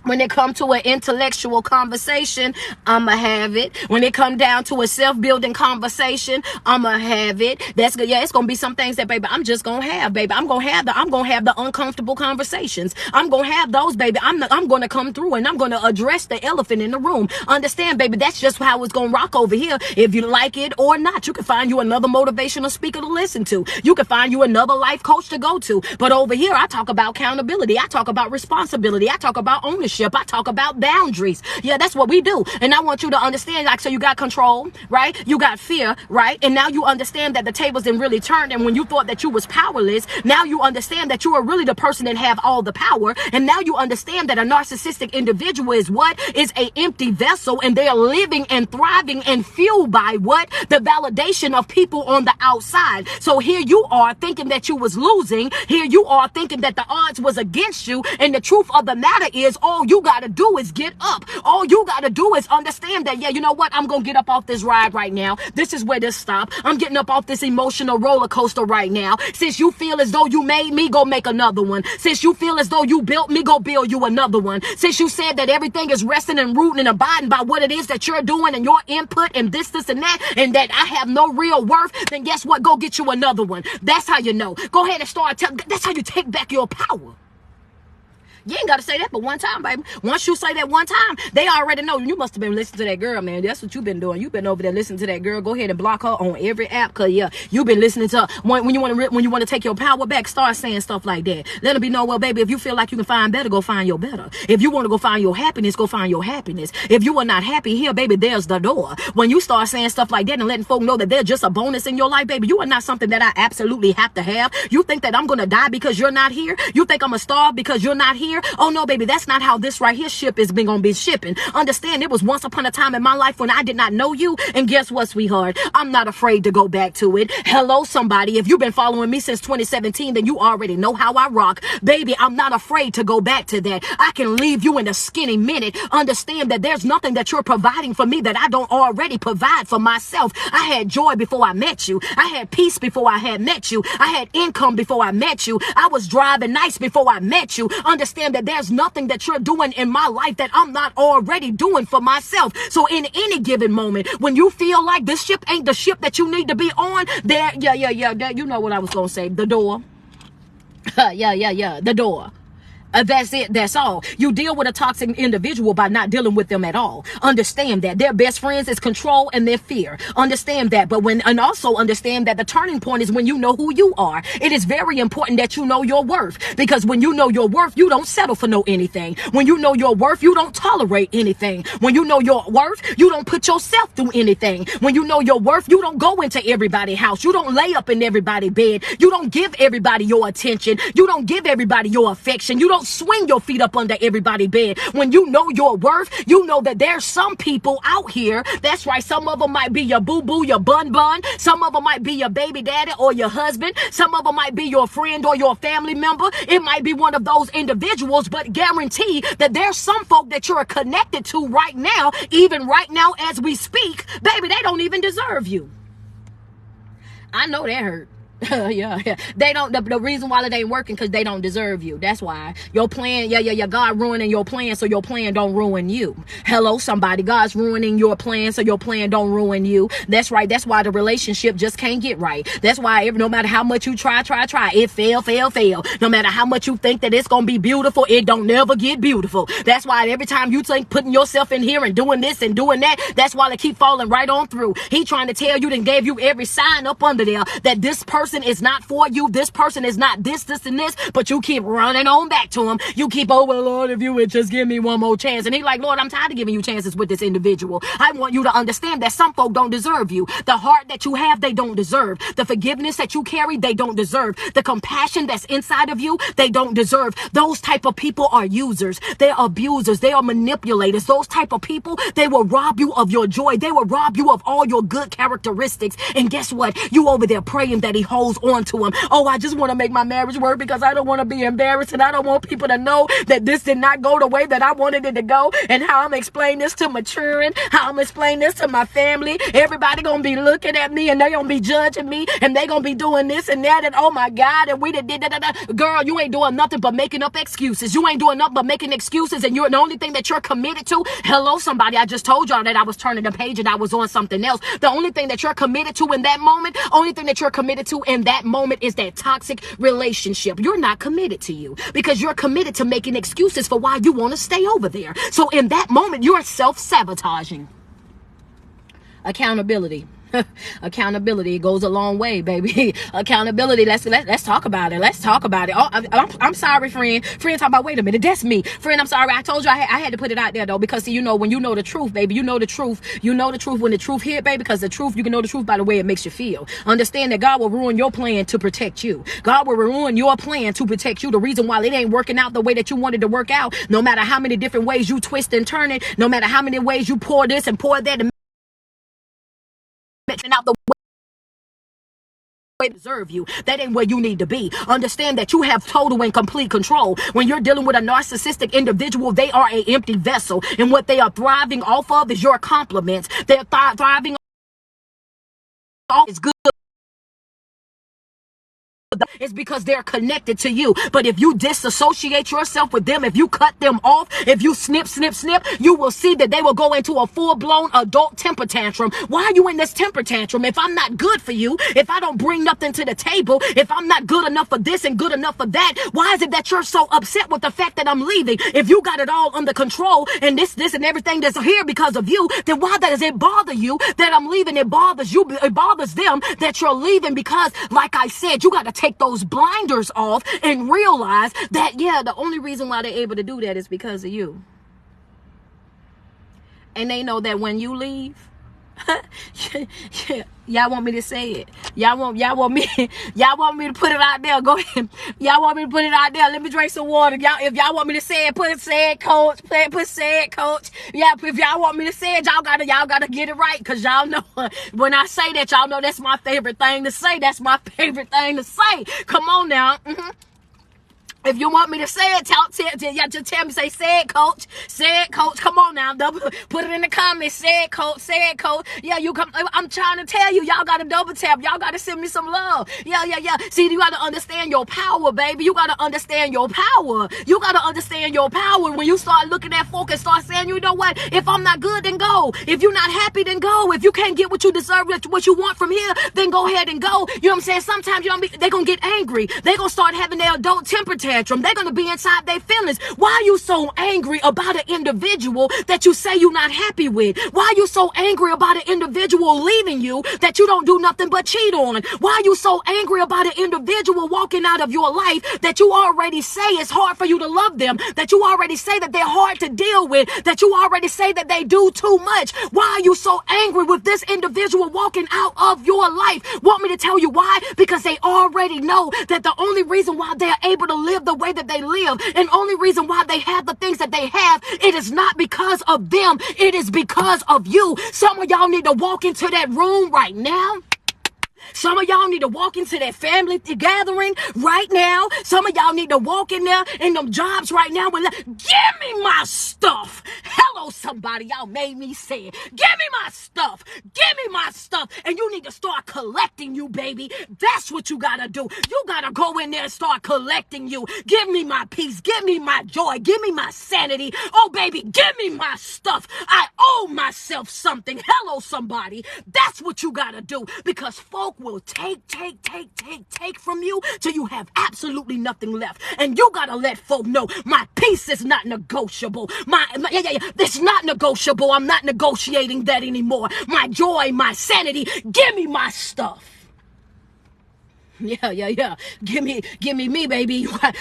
[SPEAKER 1] When it come to an intellectual conversation, I'ma have it. When it come down to a self-building conversation, I'ma have it. That's good. Yeah, it's gonna be some things that, baby, I'm just gonna have, baby. I'm gonna have the uncomfortable conversations. I'm gonna have those, baby. I'm gonna come through and I'm gonna address the elephant in the room. Understand, baby, that's just how it's gonna rock over here. If you like it or not, you can find you another motivational speaker to listen to. You can find you another life coach to go to. But over here, I talk about accountability. I talk about responsibility. I talk about ownership. I talk about boundaries. Yeah, that's what we do. And I want you to understand, like, so you got control, right? You got fear, right? And now you understand that the tables didn't really turn. And when you thought that you was powerless, now you understand that you are really the person that have all the power. And now you understand that a narcissistic individual is what? Is a empty vessel, and they are living and thriving and fueled by what? The validation of people on the outside. So here you are thinking that you was losing. Here you are thinking that the odds was against you. And the truth of the matter is, all you got to do is get up. All you got to do is understand that, yeah, you know what? I'm going to get up off this ride right now. This is where this stop. I'm getting up off this emotional roller coaster right now. Since you feel as though you made me, go make another one. Since you feel as though you built me, go build you another one. Since you said that everything is resting and rooting and abiding by what it is that you're doing and your input and this and that, and that I have no real worth, then guess what? Go get you another one. That's how you know. Go ahead and start telling. That's how you take back your power. You ain't got to say that but one time, baby. Once you say that one time, they already know. You must have been listening to that girl, man. That's what you've been doing. You've been over there listening to that girl. Go ahead and block her on every app, because, yeah, you've been listening to her. When you want to take your power back, start saying stuff like that. Let them be know, well, baby, if you feel like you can find better, go find your better. If you want to go find your happiness, go find your happiness. If you are not happy here, baby, there's the door. When you start saying stuff like that and letting folk know that they're just a bonus in your life, baby, you are not something that I absolutely have to have. You think that I'm going to die because you're not here? You think I'm going to starve because you're not here? Oh, no, baby, that's not how this right here ship is going to be shipping. Understand, it was once upon a time in my life when I did not know you. And guess what, sweetheart? I'm not afraid to go back to it. Hello, somebody. If you've been following me since 2017, then you already know how I rock. Baby, I'm not afraid to go back to that. I can leave you in a skinny minute. Understand that there's nothing that you're providing for me that I don't already provide for myself. I had joy before I met you. I had peace before I had met you. I had income before I met you. I was driving nice before I met you. Understand that there's nothing that you're doing in my life that I'm not already doing for myself. So in any given moment, when you feel like this ship ain't the ship that you need to be on, there, you know what I was going to say, the door. Yeah. The door. That's it. That's all. You deal with a toxic individual by not dealing with them at all. Understand that their best friends is control and their fear. Understand that. And also understand that the turning point is when you know who you are. It is very important that you know your worth, because when you know your worth, you don't settle for no anything. When you know your worth, you don't tolerate anything. When you know your worth, you don't put yourself through anything. When you know your worth, you don't go into everybody's house. You don't lay up in everybody's bed. You don't give everybody your attention. You don't give everybody your affection. You don't swing your feet up under everybody's bed. When you know your worth, you know that there's some people out here. That's right. Some of them might be your boo-boo, your bun-bun. Some of them might be your baby daddy or your husband. Some of them might be your friend or your family member. It might be one of those individuals, but guarantee that there's some folk that you're connected to right now, even right now as we speak, baby, they don't even deserve you. I know that hurt. Yeah. They don't. The reason why it ain't working because they don't deserve you. That's why your plan. Yeah. God ruining your plan so your plan don't ruin you. Hello, somebody. God's ruining your plan so your plan don't ruin you. That's right. That's why the relationship just can't get right. That's why no matter how much you try, it fail. No matter how much you think that it's gonna be beautiful, it don't never get beautiful. That's why every time you think putting yourself in here and doing this and doing that, that's why they keep falling right on through. He trying to tell you, then gave you every sign up under there that this person is not for you. This person is not this, and this, but you keep running on back to him. You keep, oh, well, Lord, if you would just give me one more chance. And he's like, Lord, I'm tired of giving you chances with this individual. I want you to understand that some folk don't deserve you. The heart that you have, they don't deserve. The forgiveness that you carry, they don't deserve. The compassion that's inside of you, they don't deserve. Those type of people are users. They're abusers. They are manipulators. Those type of people, they will rob you of your joy. They will rob you of all your good characteristics. And guess what? You over there praying that he holds on to him. Oh, I just want to make my marriage work because I don't want to be embarrassed and I don't want people to know that this did not go the way that I wanted it to go, and how I'm explaining this to my children, how I'm explaining this to my family. Everybody gonna be looking at me and they gonna be judging me and they gonna be doing this and that, and oh my God, and we did that. Girl, you ain't doing nothing but making up excuses. You ain't doing nothing but making excuses, and you're the only thing that you're committed to. Hello, somebody. I just told y'all that I was turning the page and I was on something else. The only thing that you're committed to in that moment, only thing that you're committed to in that moment is that toxic relationship. You're not committed to you because you're committed to making excuses for why you want to stay over there. So in that moment, you're self-sabotaging. Accountability. Accountability goes a long way, baby. Accountability. Let's talk about it. Let's talk about it. Oh, I'm sorry, friend. Friend, talk about. Wait a minute, that's me, friend. I'm sorry. I told you I had to put it out there though, because see, when you know the truth, baby, you know the truth. You know the truth when the truth hit, baby. Because the truth, you can know the truth by the way it makes you feel. Understand that God will ruin your plan to protect you. God will ruin your plan to protect you. The reason why it ain't working out the way that you wanted to work out, no matter how many different ways you twist and turn it, no matter how many ways you pour this and pour that, and out the way deserve you. That ain't where you need to be. Understand that you have total and complete control. When you're dealing with a narcissistic individual, they are an empty vessel, and what they are thriving off of is your compliments. They're thriving off is good. It's because they're connected to you. But if you disassociate yourself with them, if you cut them off, if you snip, you will see that they will go into a full-blown adult temper tantrum. Why are you in this temper tantrum? If I'm not good for you, if I don't bring nothing to the table, if I'm not good enough for this and good enough for that, why is it that you're so upset with the fact that I'm leaving? If you got it all under control and this and everything that's here because of you, then why does it bother you that I'm leaving? It bothers you. It bothers them that you're leaving because, like I said, you got to take those blinders off and realize that, yeah, the only reason why they're able to do that is because of you. And they know that when you leave, y'all want me to say it. Y'all want me to put it out there. Go ahead. Y'all want me to put it out there. Let me drink some water. If y'all want me to say it, say it, coach. Say it, coach. Yeah, if y'all want me to say it, y'all gotta get it right. Cause y'all know when I say that, y'all know that's my favorite thing to say. That's my favorite thing to say. Come on now. If you want me to say it, just tell me, say it, coach. Say it, coach. Come on now. Put it in the comments. Say it, coach. Say it, coach. Yeah, you come. I'm trying to tell you, y'all got to double tap. Y'all got to send me some love. Yeah. See, you got to understand your power, baby. You got to understand your power. You got to understand your power. When you start looking at folk and start saying, you know what? If I'm not good, then go. If you're not happy, then go. If you can't get what you deserve, what you want from here, then go ahead and go. You know what I'm saying? Sometimes they're going to get angry. They're going to start having their adult temper tantrum. They're going to be inside their feelings. Why are you so angry about an individual that you say you're not happy with? Why are you so angry about an individual leaving you that you don't do nothing but cheat on? Why are you so angry about an individual walking out of your life that you already say it's hard for you to love them, that you already say that they're hard to deal with, that you already say that they do too much? Why are you so angry with this individual walking out of your life? Want me to tell you why? Because they already know that the only reason why they're able to live the way that they live, and only reason why they have the things that they have, it is not because of them, it is because of you. Some of y'all need to walk into that room right now. Some of y'all need to walk into that family gathering right now. Some of y'all need to walk in there in them jobs right now. Give me my stuff. Hello, somebody. Y'all made me say it. Give me my stuff. Give me my stuff. And you need to start collecting you, baby. That's what you got to do. You got to go in there and start collecting you. Give me my peace. Give me my joy. Give me my sanity. Oh, baby, give me my stuff. I owe myself something. Hello, somebody. That's what you got to do, because folk will take from you till you have absolutely nothing left. And you gotta let folk know, my peace is not negotiable. It's not negotiable. I'm not negotiating that anymore. My joy, my sanity, give me my stuff. Yeah. Give me, baby.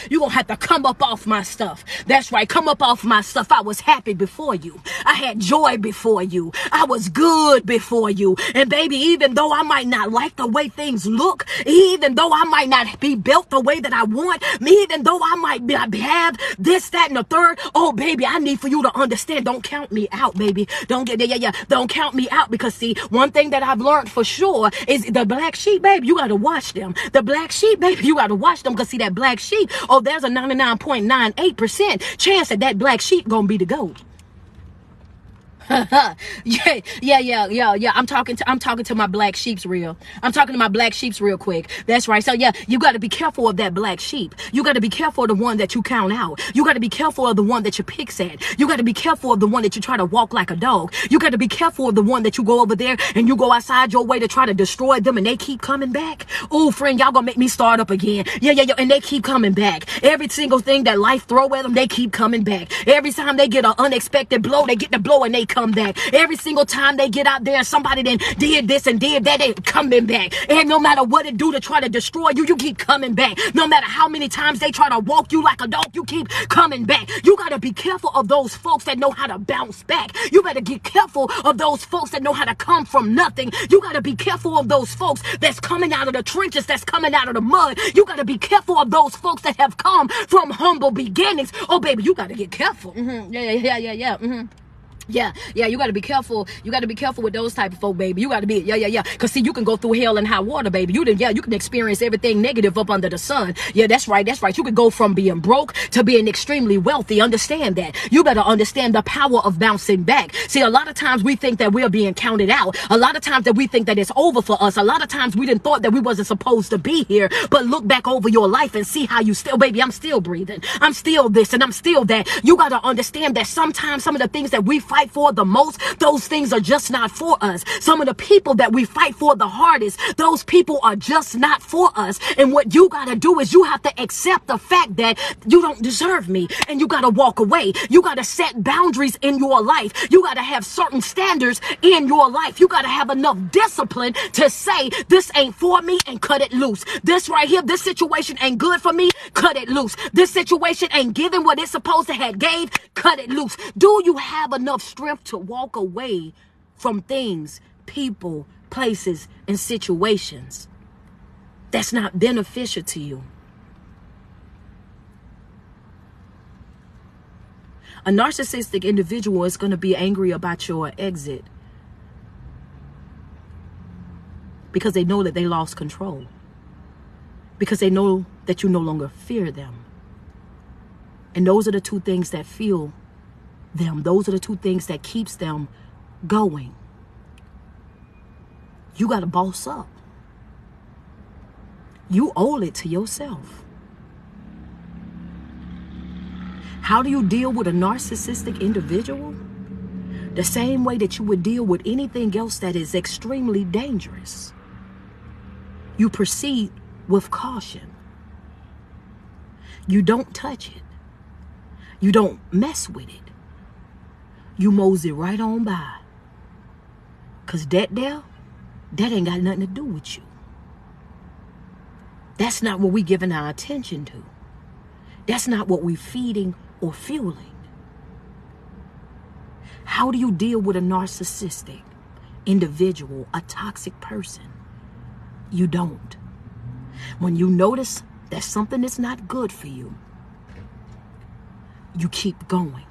[SPEAKER 1] You gonna have to come up off my stuff. That's right. Come up off my stuff. I was happy before you. I had joy before you. I was good before you. And baby, even though I might not like the way things look, even though I might not be built the way that I want, even though I might have this, that, and the third, oh baby, I need for you to understand. Don't count me out, baby. Don't count me out, because see, one thing that I've learned for sure is the black sheep, baby, you gotta watch them. The black sheep, baby, you got to watch them, because see, that black sheep, oh, there's a 99.98% chance that black sheep gonna be the goat. Yeah. I'm talking to my black sheeps real. I'm talking to my black sheeps real quick. That's right. So yeah, you got to be careful of that black sheep. You got to be careful of the one that you count out. You got to be careful of the one that you picks at. You got to be careful of the one that you try to walk like a dog. You got to be careful of the one that you go over there and you go outside your way to try to destroy them, and they keep coming back. Oh, friend, y'all gonna make me start up again. Yeah. And they keep coming back. Every single thing that life throw at them, they keep coming back. Every time they get an unexpected blow, they get the blow and they come back. Every single time they get out there and somebody then did this and did that, they coming back. And no matter what it do to try to destroy you, you keep coming back. No matter how many times they try to walk you like a dog, you keep coming back. You got to be careful of those folks that know how to bounce back. You better get careful of those folks that know how to come from nothing. You got to be careful of those folks that's coming out of the trenches, that's coming out of the mud. You got to be careful of those folks that have come from humble beginnings. Oh, baby, you got to get careful. Yeah. You got to be careful. You got to be careful with those type of folk, baby. You got to be, Because see, you can go through hell and high water, baby. You can experience everything negative up under the sun. Yeah, that's right. You could go from being broke to being extremely wealthy. Understand that. You better understand the power of bouncing back. See, a lot of times we think that we're being counted out. A lot of times that we think that it's over for us. A lot of times we didn't thought that we wasn't supposed to be here. But look back over your life and see how you still, baby, I'm still breathing. I'm still this and I'm still that. You got to understand that sometimes some of the things that we fight for the most, those things are just not for us. Some of the people that we fight for the hardest, those people are just not for us. And what you got to do is you have to accept the fact that you don't deserve me, and you got to walk away. You got to set boundaries in your life. You got to have certain standards in your life. You got to have enough discipline to say, this ain't for me, and cut it loose. This right here, this situation ain't good for me, cut it loose. This situation ain't giving what it's supposed to have gave, cut it loose. Do you have enough strength to walk away from things, people, places, and situations that's not beneficial to you? A narcissistic individual is going to be angry about your exit because they know that they lost control, because they know that you no longer fear them. And those are the two things that fuel them. Those are the two things that keeps them going. You got to boss up. You owe it to yourself. How do you deal with a narcissistic individual? The same way that you would deal with anything else that is extremely dangerous. You proceed with caution. You don't touch it. You don't mess with it. You mosey right on by. Because that ain't got nothing to do with you. That's not what we giving our attention to. That's not what we feeding or fueling. How do you deal with a narcissistic individual, a toxic person? You don't. When you notice that something is not good for you, you keep going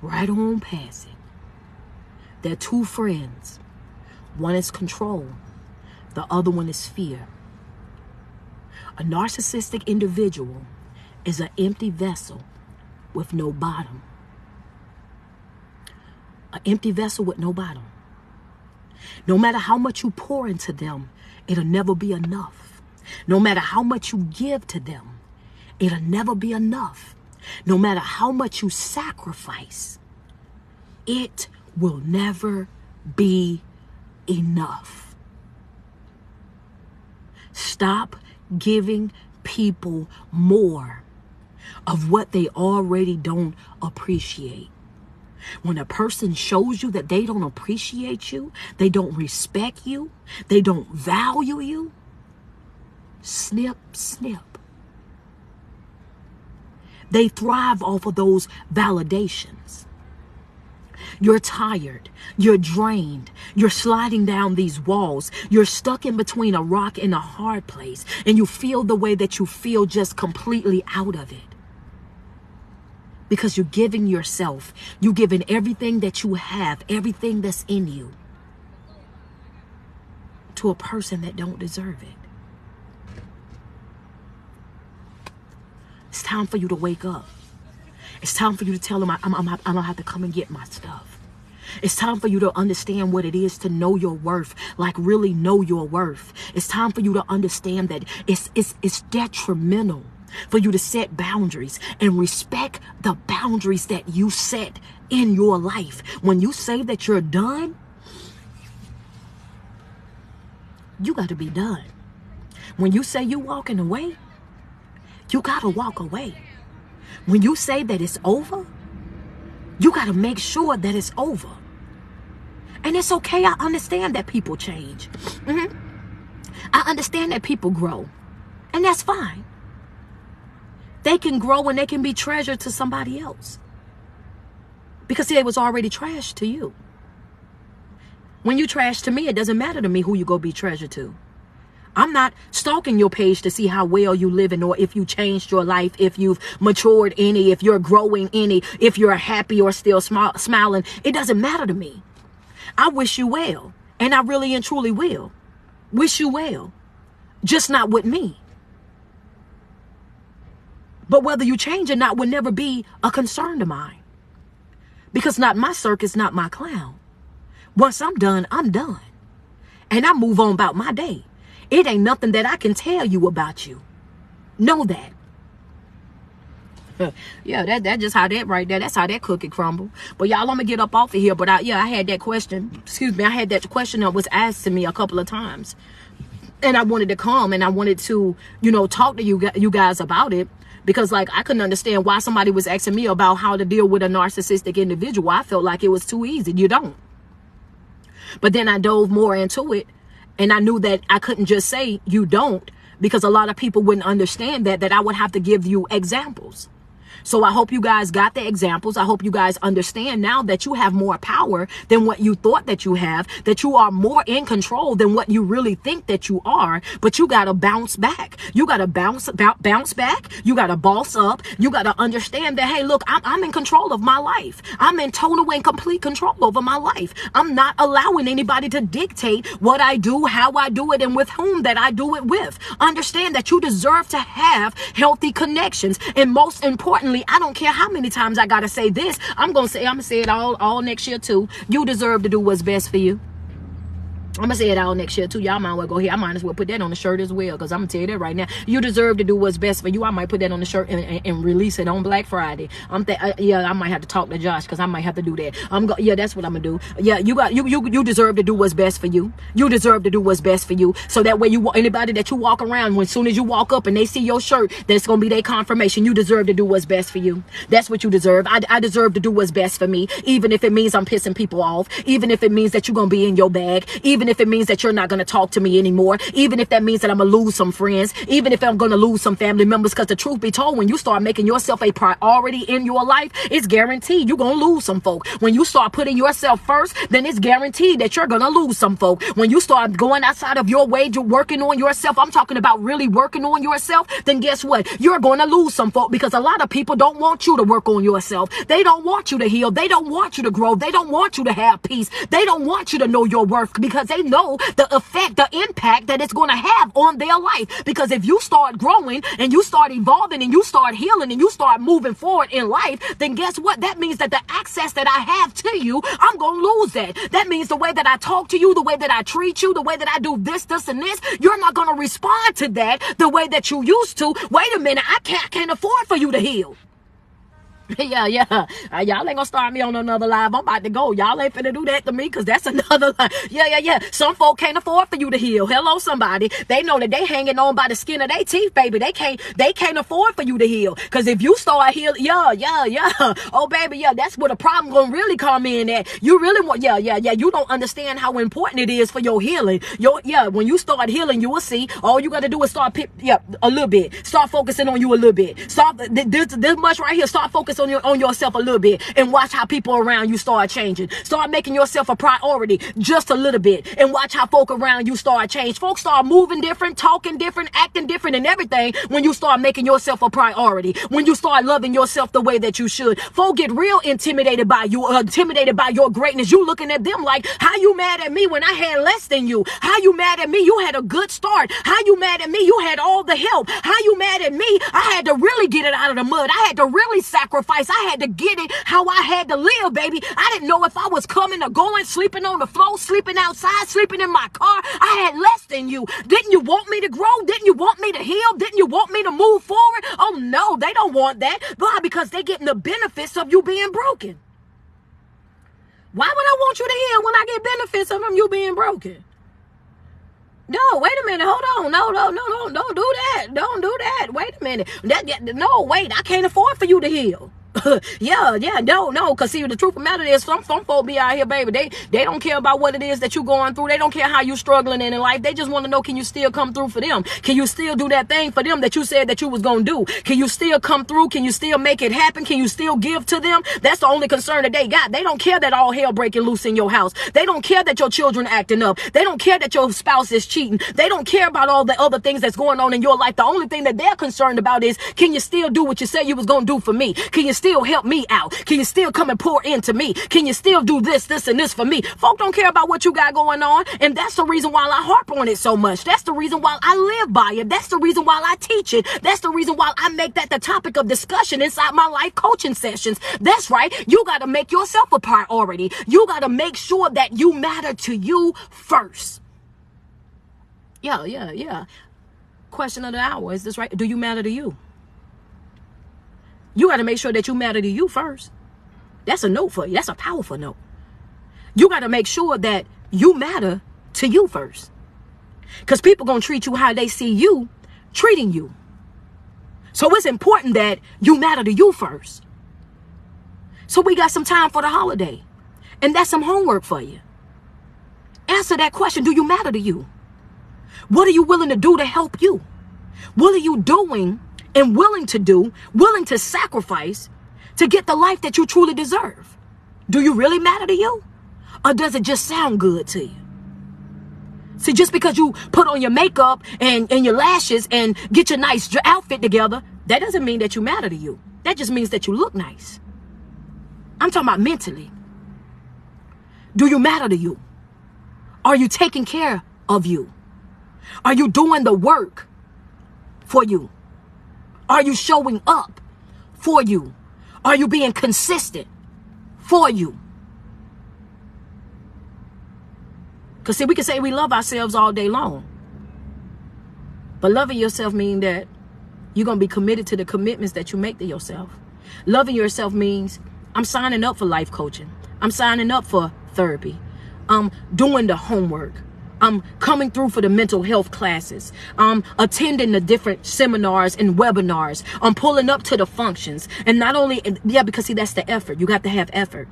[SPEAKER 1] right on past it. There are two friends. One is control. The other one is fear. A narcissistic individual is an empty vessel with no bottom. An empty vessel with no bottom. No matter how much you pour into them, it'll never be enough. No matter how much you give to them, it'll never be enough. No matter how much you sacrifice, it will never be enough. Stop giving people more of what they already don't appreciate. When a person shows you that they don't appreciate you, they don't respect you, they don't value you, snip, snip. They thrive off of those validations. You're tired. You're drained. You're sliding down these walls. You're stuck in between a rock and a hard place. And you feel the way that you feel, just completely out of it. Because you're giving yourself, you're giving everything that you have, everything that's in you, to a person that don't deserve it. It's time for you to wake up. It's time for you to tell them, I'm gonna have to come and get my stuff. It's time for you to understand what it is to know your worth, like really know your worth. It's time for you to understand that it's detrimental for you to set boundaries and respect the boundaries that you set in your life. When you say that you're done, you got to be done. When you say you walking away, you got to walk away. When you say that it's over, you got to make sure that it's over. And it's okay. I understand that people change. I understand that people grow. And that's fine. They can grow and they can be treasured to somebody else. Because see, it was already trash to you. When you trash to me, it doesn't matter to me who you go be treasured to. I'm not stalking your page to see how well you living, or if you changed your life, if you've matured any, if you're growing any, if you're happy or still smiling. It doesn't matter to me. I wish you well, and I really and truly will. Wish you well, just not with me. But whether you change or not will never be a concern to mine. Because not my circus, not my clown. Once I'm done, I'm done. And I move on about my day. It ain't nothing that I can tell you about you. Know that. Yeah, that just how that right there. That's how that cookie crumble. But y'all, I'm gonna get up off of here. But I had that question. Excuse me. I had that question that was asked to me a couple of times, and I wanted to come and I wanted to, talk to you guys about it, because like I couldn't understand why somebody was asking me about how to deal with a narcissistic individual. I felt like it was too easy. You don't. But then I dove more into it. And I knew that I couldn't just say you don't, because a lot of people wouldn't understand that I would have to give you examples. So I hope you guys got the examples. I hope you guys understand now that you have more power than what you thought that you have, that you are more in control than what you really think that you are. But you got to bounce back. You got to bounce back. You got to boss up. You got to understand that, hey, look, I'm in control of my life. I'm in total and complete control over my life. I'm not allowing anybody to dictate what I do, how I do it, and with whom that I do it with. Understand that you deserve to have healthy connections. And most importantly, for you? Are you being consistent for you? Because see, we can say we love ourselves all day long. But loving yourself means that you're going to be committed to the commitments that you make to yourself. Loving yourself means I'm signing up for life coaching. I'm signing up for therapy. I'm doing the homework. I'm coming through for the mental health classes. I'm attending the different seminars and webinars. I'm pulling up to the functions. And not only, because see, that's the effort. You got to have effort.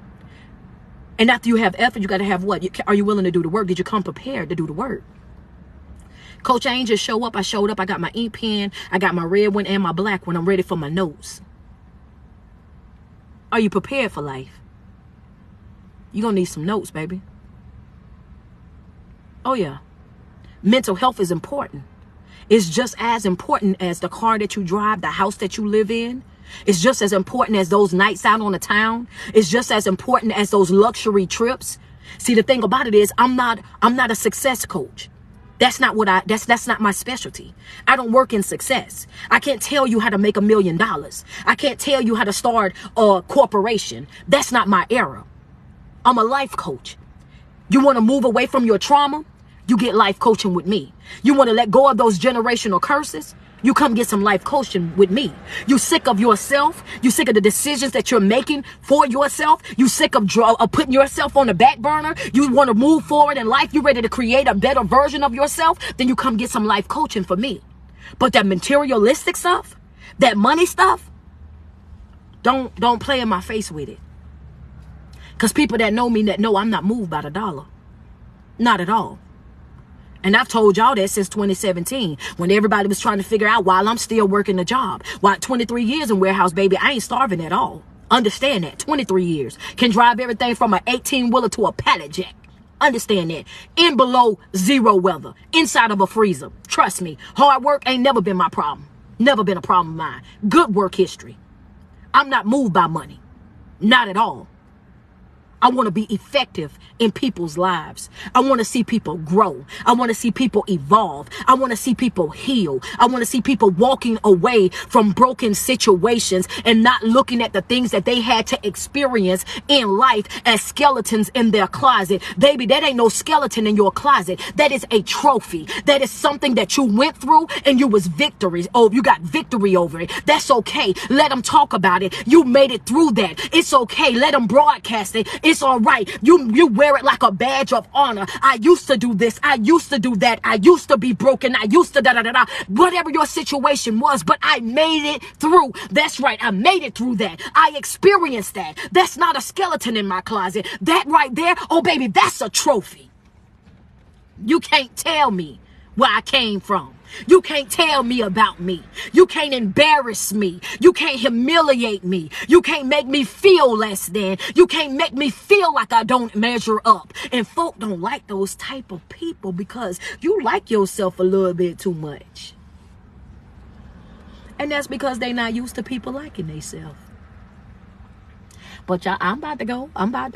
[SPEAKER 1] And after you have effort, you got to have what? Are you willing to do the work? Did you come prepared to do the work? Coach, I ain't just show up. I showed up. I got my ink pen. I got my red one and my black one. I'm ready for my notes. Are you prepared for life? You're going to need some notes, baby. Oh, yeah. Mental health is important. It's just as important as the car that you drive, the house that you live in. It's just as important as those nights out on the town. It's just as important as those luxury trips. See, the thing about it is I'm not a success coach. That's not what that's not my specialty. I don't work in success. I can't tell you how to make $1 million. I can't tell you how to start a corporation. That's not my era. I'm a life coach. You want to move away from your trauma? You get life coaching with me. You want to let go of those generational curses? You come get some life coaching with me. You sick of yourself? You sick of the decisions that you're making for yourself? You sick of putting yourself on the back burner? You want to move forward in life? You ready to create a better version of yourself? Then you come get some life coaching for me. But that materialistic stuff, that money stuff, don't play in my face with it. Because people that know me that know I'm not moved by the dollar. Not at all. And I've told y'all that since 2017, when everybody was trying to figure out why I'm still working the job. Why 23 years in warehouse, baby, I ain't starving at all. Understand that. 23 years. Can drive everything from an 18-wheeler to a pallet jack. Understand that. In below zero weather. Inside of a freezer. Trust me. Hard work ain't never been my problem. Never been a problem of mine. Good work history. I'm not moved by money. Not at all. I want to be effective in people's lives. I want to see people grow. I want to see people evolve. I want to see people heal. I want to see people walking away from broken situations and not looking at the things that they had to experience in life as skeletons in their closet. Baby, that ain't no skeleton in your closet. That is a trophy. That is something that you went through and you was victory. Oh, you got victory over it. That's okay. Let them talk about it. You made it through that. It's okay. Let them broadcast it. It's all right. You wear it like a badge of honor. I used to do this. I used to do that. I used to be broken. I used to da-da-da-da. Whatever your situation was, but I made it through. That's right. I made it through that. I experienced that. That's not a skeleton in my closet. That right there, oh baby, that's a trophy. You can't tell me where I came from. You can't tell me about me. You can't embarrass me. You can't humiliate me. You can't make me feel less than. You can't make me feel like I don't measure up. And folk don't like those type of people because you like yourself a little bit too much. And that's because they not used to people liking themselves. But y'all, I'm about to go. I'm about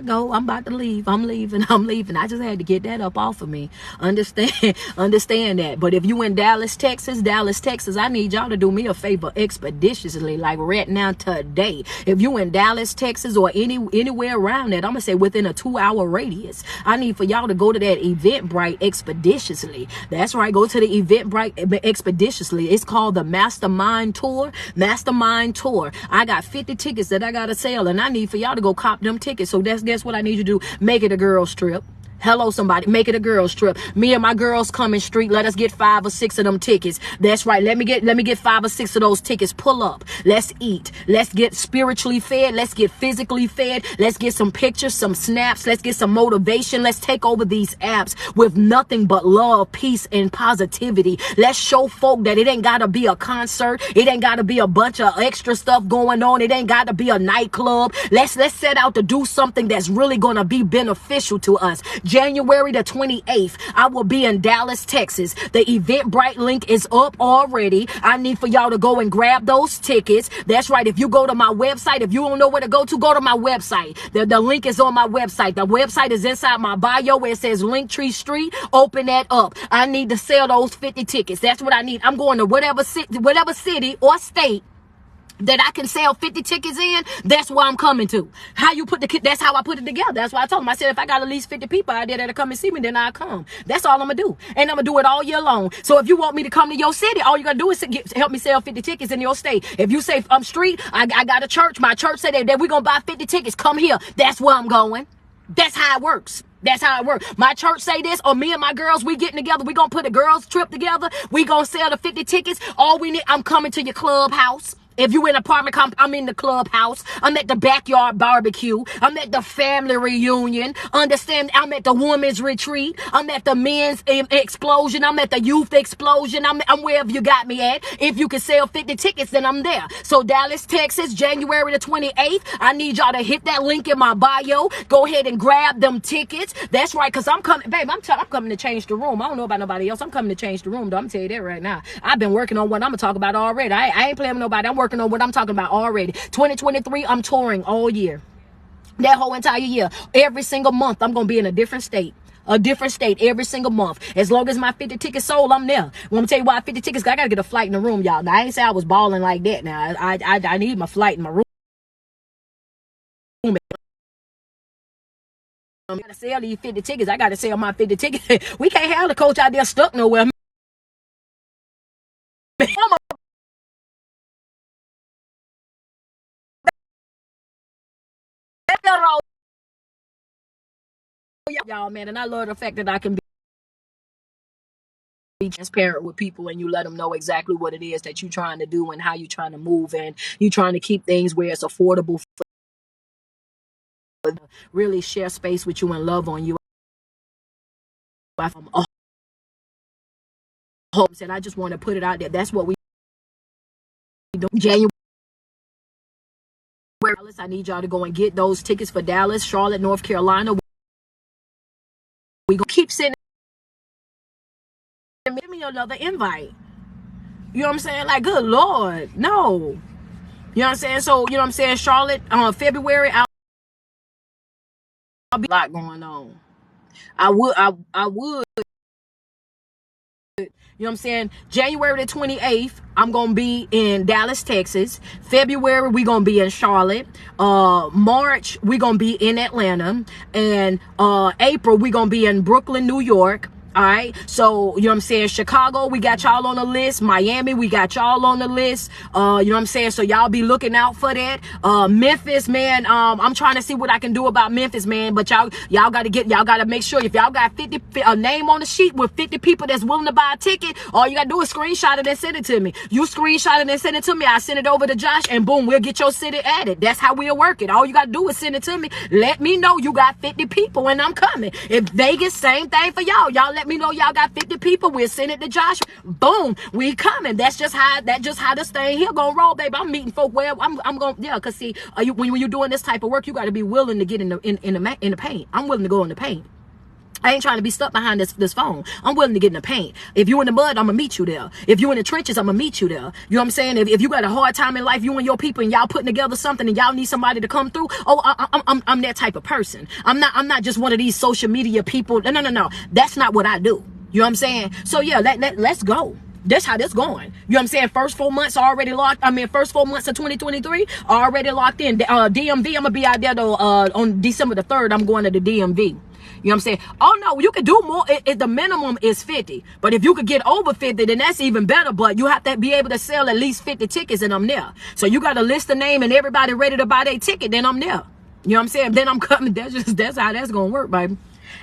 [SPEAKER 1] to leave. I'm leaving. I just had to get that up off of me. Understand that. But if you in Dallas, Texas, I need y'all to do me a favor expeditiously, like right now today. If you in Dallas, Texas, or anywhere around that, I'm gonna say within a 2-hour radius, I need for y'all to go to that Eventbrite expeditiously. That's right. Go to the Eventbrite expeditiously. It's called the Mastermind Tour. I got 50 tickets that I gotta sell, and I need for y'all to go cop them tickets. So guess what I need you to do? Make it a girls trip. Hello, somebody. Make it a girls trip. Me and my girls coming street. Let us get 5 or 6 of them tickets. That's right. Let me get 5 or 6 of those tickets. Pull up. Let's eat. Let's get spiritually fed. Let's get physically fed. Let's get some pictures, some snaps. Let's get some motivation. Let's take over these apps with nothing but love, peace, and positivity. Let's show folk that it ain't got to be a concert. It ain't got to be a bunch of extra stuff going on. It ain't got to be a nightclub. Let's set out to do something that's really going to be beneficial to us. January the 28th, I will be in Dallas, Texas. The Eventbrite link is up already. I need for y'all to go and grab those tickets. That's right. If you go to my website, if you don't know where to go to my website. The link is on my website. The website is inside my bio where it says Linktree Street. Open that up. I need to sell those 50 tickets. That's what I need. I'm going to whatever city or state that I can sell 50 tickets in, that's where I'm coming to. That's how I put it together. That's why I told him. I said, if I got at least 50 people out there that'll come and see me, then I'll come. That's all I'm gonna do. And I'm gonna do it all year long. So if you want me to come to your city, all you gotta do is help me sell 50 tickets in your state. If you say I'm street, I got a church, my church said that we're gonna buy 50 tickets, come here. That's where I'm going. That's how it works. That's how it works. My church say this, or me and my girls, we getting together. We gonna put a girls trip together. We gonna sell the 50 tickets. All we need, I'm coming to your clubhouse. If you in an apartment I'm in the clubhouse. I'm at the backyard barbecue. I'm at the family reunion. Understand? I'm at the women's retreat. I'm at the men's explosion. I'm at the youth explosion. I'm wherever you got me at. If you can sell 50 tickets, then I'm there. So Dallas, Texas, January the 28th. I need y'all to hit that link in my bio. Go ahead and grab them tickets. That's right, because I'm coming, babe, I'm coming to change the room. I don't know about nobody else. I'm coming to change the room, though. I'm going to tell you that right now. I've been working on what I'm going to talk about already. I ain't playing with nobody. I'm working on what I'm talking about already. 2023, I'm touring all year. That whole entire year. Every single month, I'm going to be in a different state. A different state every single month. As long as my 50 tickets sold, I'm there. Well, I'm going to tell you why 50 tickets, I got to get a flight in the room, y'all. Now, I ain't say I was balling like that now. I need my flight in my room. I got to sell these 50 tickets. I got to sell my 50 tickets. We can't have the coach out there stuck nowhere. Y'all, man, and I love the fact that I can be transparent with people and you let them know exactly what it is that you're trying to do and how you're trying to move, and you're trying to keep things where it's affordable for really share space with you and love on you. And I just want to put it out there. That's what we do. January. I need y'all to go and get those tickets for Dallas, Charlotte, North Carolina. We gonna keep sending. Give me another invite. You know what I'm saying? Like, good Lord, no. You know what I'm saying? So, you know what I'm saying? Charlotte, February, I'll be a lot going on. I would. You know what I'm saying? January the 28th, I'm going to be in Dallas, Texas. February, we're going to be in Charlotte. March, we're going to be in Atlanta. And April, we're going to be in Brooklyn, New York. All right. So, you know what I'm saying? Chicago, we got y'all on the list. Miami, we got y'all on the list. You know what I'm saying? So y'all be looking out for that. Memphis, man, I'm trying to see what I can do about Memphis, man. But y'all got to make sure if y'all got a name on the sheet with 50 people that's willing to buy a ticket, all you got to do is screenshot it and send it to me. You screenshot it and send it to me. I send it over to Josh and boom, we'll get your city added. That's how we'll work it. All you got to do is send it to me. Let me know you got 50 people and I'm coming. If Vegas, same thing for y'all. Y'all let me know y'all got 50 people. We'll send it to Josh. Boom, we coming. That's just how this thing here gonna roll, baby. I'm meeting folk where I'm going. Yeah, cause see, when you're doing this type of work, you got to be willing to get in the paint. I'm willing to go in the paint. I ain't trying to be stuck behind this phone. I'm willing to get in the paint. If you in the mud, I'm gonna meet you there. If you in the trenches, I'm gonna meet you there. You know what I'm saying? If you got a hard time in life, you and your people, and y'all putting together something, and y'all need somebody to come through. Oh, I'm that type of person. I'm not just one of these social media people. No. That's not what I do. You know what I'm saying? So yeah, let's go. That's how this going. You know what I'm saying? First 4 months already locked. First 4 months of 2023 already locked in. DMV, I'm gonna be out there though. On December the 3rd, I'm going to the DMV. You know what I'm saying? Oh no, you could do more. The minimum is 50. But if you could get over 50, then that's even better. But you have to be able to sell at least 50 tickets and I'm there. So you got to list the name and everybody ready to buy their ticket, then I'm there. You know what I'm saying? Then I'm coming. That's how that's going to work, baby.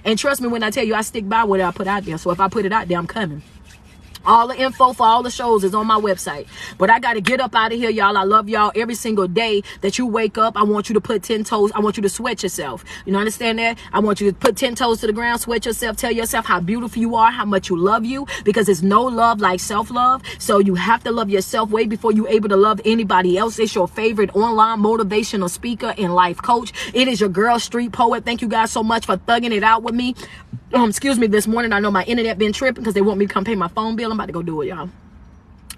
[SPEAKER 1] And trust me when I tell you, I stick by what I put out there. So if I put it out there, I'm coming. All the info for all the shows is on my website. But I got to get up out of here, y'all. I love y'all. Every single day that you wake up, I want you to put 10 toes. I want you to sweat yourself. You know, understand that? I want you to put 10 toes to the ground, sweat yourself, tell yourself how beautiful you are, how much you love you, because there's no love like self-love. So you have to love yourself way before you're able to love anybody else. It's your favorite online motivational speaker and life coach. It is your girl, Street Poet. Thank you guys so much for thugging it out with me. Excuse me, this morning. I know my internet been tripping because they want me to come pay my phone bill. I'm about to go do it, y'all.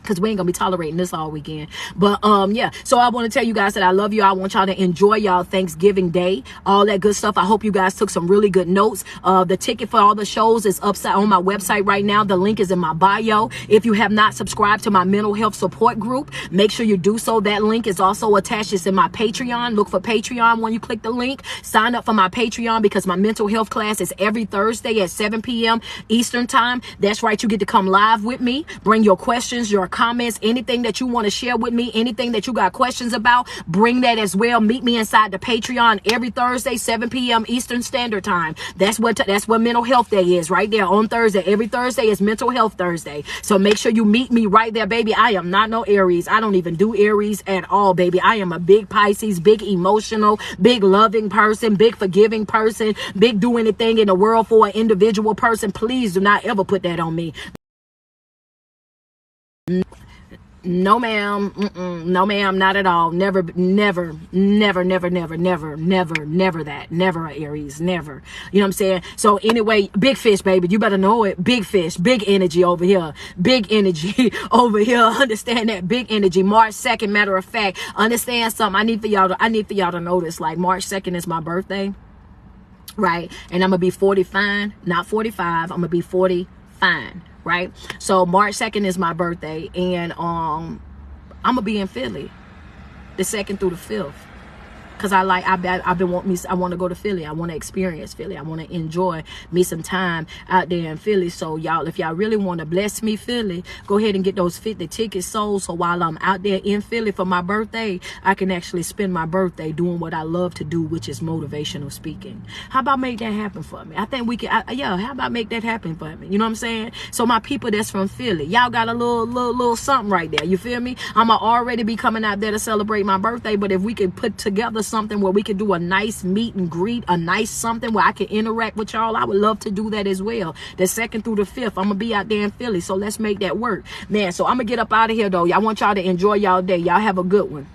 [SPEAKER 1] because we ain't gonna be tolerating this all weekend. But yeah, so I want to tell you guys that I love you. I want y'all to enjoy y'all Thanksgiving Day, all that good stuff. I hope you guys took some really good notes. The ticket for all the shows is upside on my website right now. The link is in my bio. If you have not subscribed to my mental health support group, make sure you do so. That link is also attached. It's in my Patreon. Look for Patreon when you click the link. Sign up for my Patreon, because my mental health class is every Thursday at 7 p.m. Eastern time. That's right, you get to come live with me. Bring your questions, your comments, anything that you want to share with me, anything that you got questions about, bring that as well. Meet me inside the Patreon every Thursday, 7 p.m. Eastern Standard Time. That's what Mental Health Day is, right there on Thursday. Every Thursday is Mental Health Thursday. So make sure you meet me right there, baby. I am not no Aries. I don't even do Aries at all, baby. I am a big Pisces, big emotional, big loving person, big forgiving person, big do anything in the world for an individual person. Please do not ever put that on me. No, ma'am. No, ma'am. Not at all. Never, never, never, never, never, never, never, never that. Never a Aries. Never. You know what I'm saying? So anyway, big fish, baby. You better know it. Big fish. Big energy over here. Big energy over here. Understand that? Big energy. March 2nd, matter of fact. Understand something. I need for y'all to know this. Like, March 2nd is my birthday. Right? And I'm going to be 40 fine. Not 45. I'm going to be 40 fine. Right? So March 2nd is my birthday, and I'm gonna be in Philly the 2nd through the 5th, because I want to go to Philly. I want to experience Philly. I want to enjoy me some time out there in Philly. So y'all, if y'all really want to bless me Philly, go ahead and get those 50 tickets sold, so while I'm out there in Philly for my birthday, I can actually spend my birthday doing what I love to do, which is motivational speaking. How about make that happen for me? I think we can. How about make that happen for me? You know what I'm saying? So my people that's from Philly, y'all got a little something right there. You feel me? I'ma already be coming out there to celebrate my birthday, but if we could put together something where we could do a nice meet and greet, a nice something where I can interact with y'all, I would love to do that as well. The 2nd through the 5th, I'm gonna be out there in Philly, so let's make that work, man. So I'm gonna get up out of here though. I want y'all to enjoy y'all day. Y'all have a good one.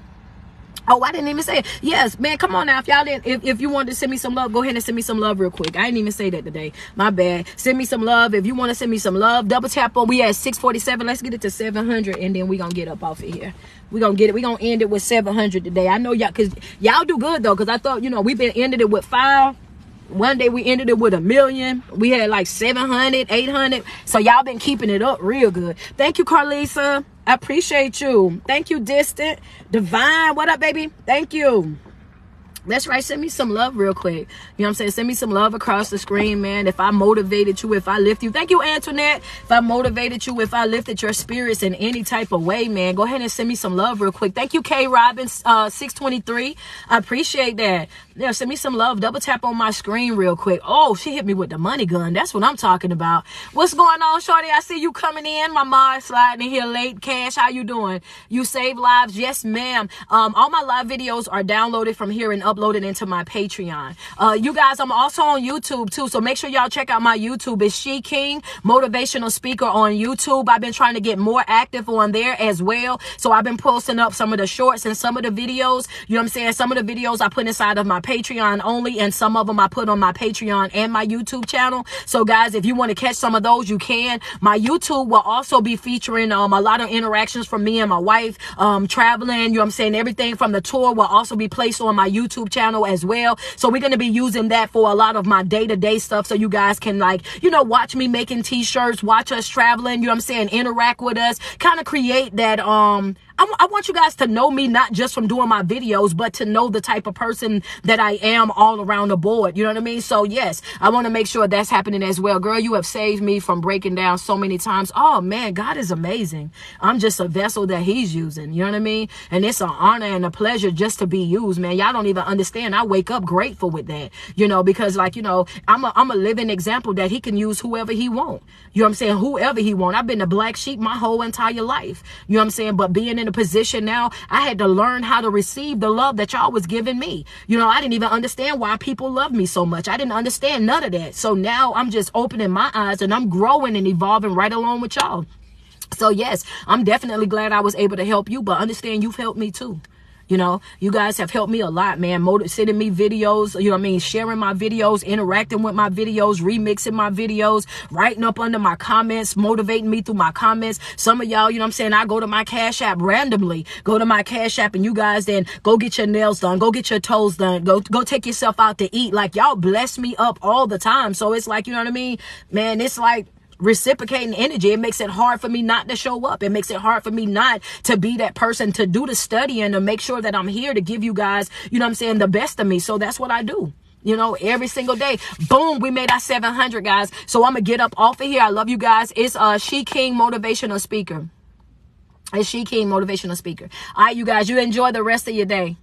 [SPEAKER 1] Oh, I didn't even say it. Yes, man, come on now. If y'all didn't, if you wanted to send me some love, go ahead and send me some love real quick. I didn't even say that today. My bad. Send me some love. If you want to send me some love, double tap on. We at 647. Let's get it to 700, and then we gonna get up off of here. We gonna get it. We gonna end it with 700 today. I know y'all, cause y'all do good though. Cause I thought, we've been ended it with 5. One day we ended it with 1 million. We had like 700, 800. So y'all been keeping it up real good. Thank you, Carlisa. I appreciate you. Thank you, Distant. Divine. What up, baby? Thank you. That's right. Send me some love real quick. You know what I'm saying? Send me some love across the screen, man. If I motivated you, if I lift you. Thank you, Antoinette. If I motivated you, if I lifted your spirits in any type of way, man, go ahead and send me some love real quick. Thank you, K Robbins, 623. I appreciate that. Yeah, send me some love. Double tap on my screen real quick. Oh, she hit me with the money gun. That's what I'm talking about. What's going on, shorty? I see you coming in. My mom sliding in here late. Cash, how you doing? You save lives? Yes, ma'am. All my live videos are downloaded from here and uploaded into my Patreon. You guys, I'm also on YouTube too, so make sure y'all check out my YouTube. It's She King, motivational speaker on YouTube. I've been trying to get more active on there as well, so I've been posting up some of the shorts and some of the videos. You know what I'm saying? Some of the videos I put inside of my Patreon only, and some of them I put on my Patreon and my YouTube channel. So guys, if you want to catch some of those, you can. My YouTube will also be featuring a lot of interactions from me and my wife, traveling. You know what I'm saying? Everything from the tour will also be placed on my YouTube channel as well. So we're going to be using that for a lot of my day-to-day stuff, so you guys can, like, watch me making t-shirts, watch us traveling, you know what I'm saying, interact with us, kind of create that I want you guys to know me, not just from doing my videos, but to know the type of person that I am all around the board. You know what I mean? So yes, I want to make sure that's happening as well. Girl, you have saved me from breaking down so many times. Oh man, God is amazing. I'm just a vessel that he's using. You know what I mean? And it's an honor and a pleasure just to be used, man. Y'all don't even understand. I wake up grateful with that, because I'm a living example that he can use whoever he want. You know what I'm saying? Whoever he want. I've been a black sheep my whole entire life. You know what I'm saying? But being in a position now, I had to learn how to receive the love that y'all was giving me. I didn't even understand why people love me so much. I didn't understand none of that. So now I'm just opening my eyes and I'm growing and evolving right along with y'all. So yes, I'm definitely glad I was able to help you, but understand you've helped me too. You know, you guys have helped me a lot, man. Sending me videos, you know what I mean? Sharing my videos, interacting with my videos, remixing my videos, writing up under my comments, motivating me through my comments. Some of y'all, you know what I'm saying? I go to my Cash App randomly, go to my Cash App, and you guys then go get your nails done, go get your toes done, go take yourself out to eat. Like, y'all bless me up all the time. So it's like, you know what I mean? Man, it's like reciprocating energy. It makes it hard for me not to show up. It makes it hard for me not to be that person, to do the studying, to make sure that I'm here to give you guys, you know what I'm saying, the best of me. So that's what I do. You know, every single day. Boom, we made our 700, guys. So I'm gonna get up off of here. I love you guys. It's She King Motivational Speaker. It's She King Motivational Speaker. All right, you guys, you enjoy the rest of your day.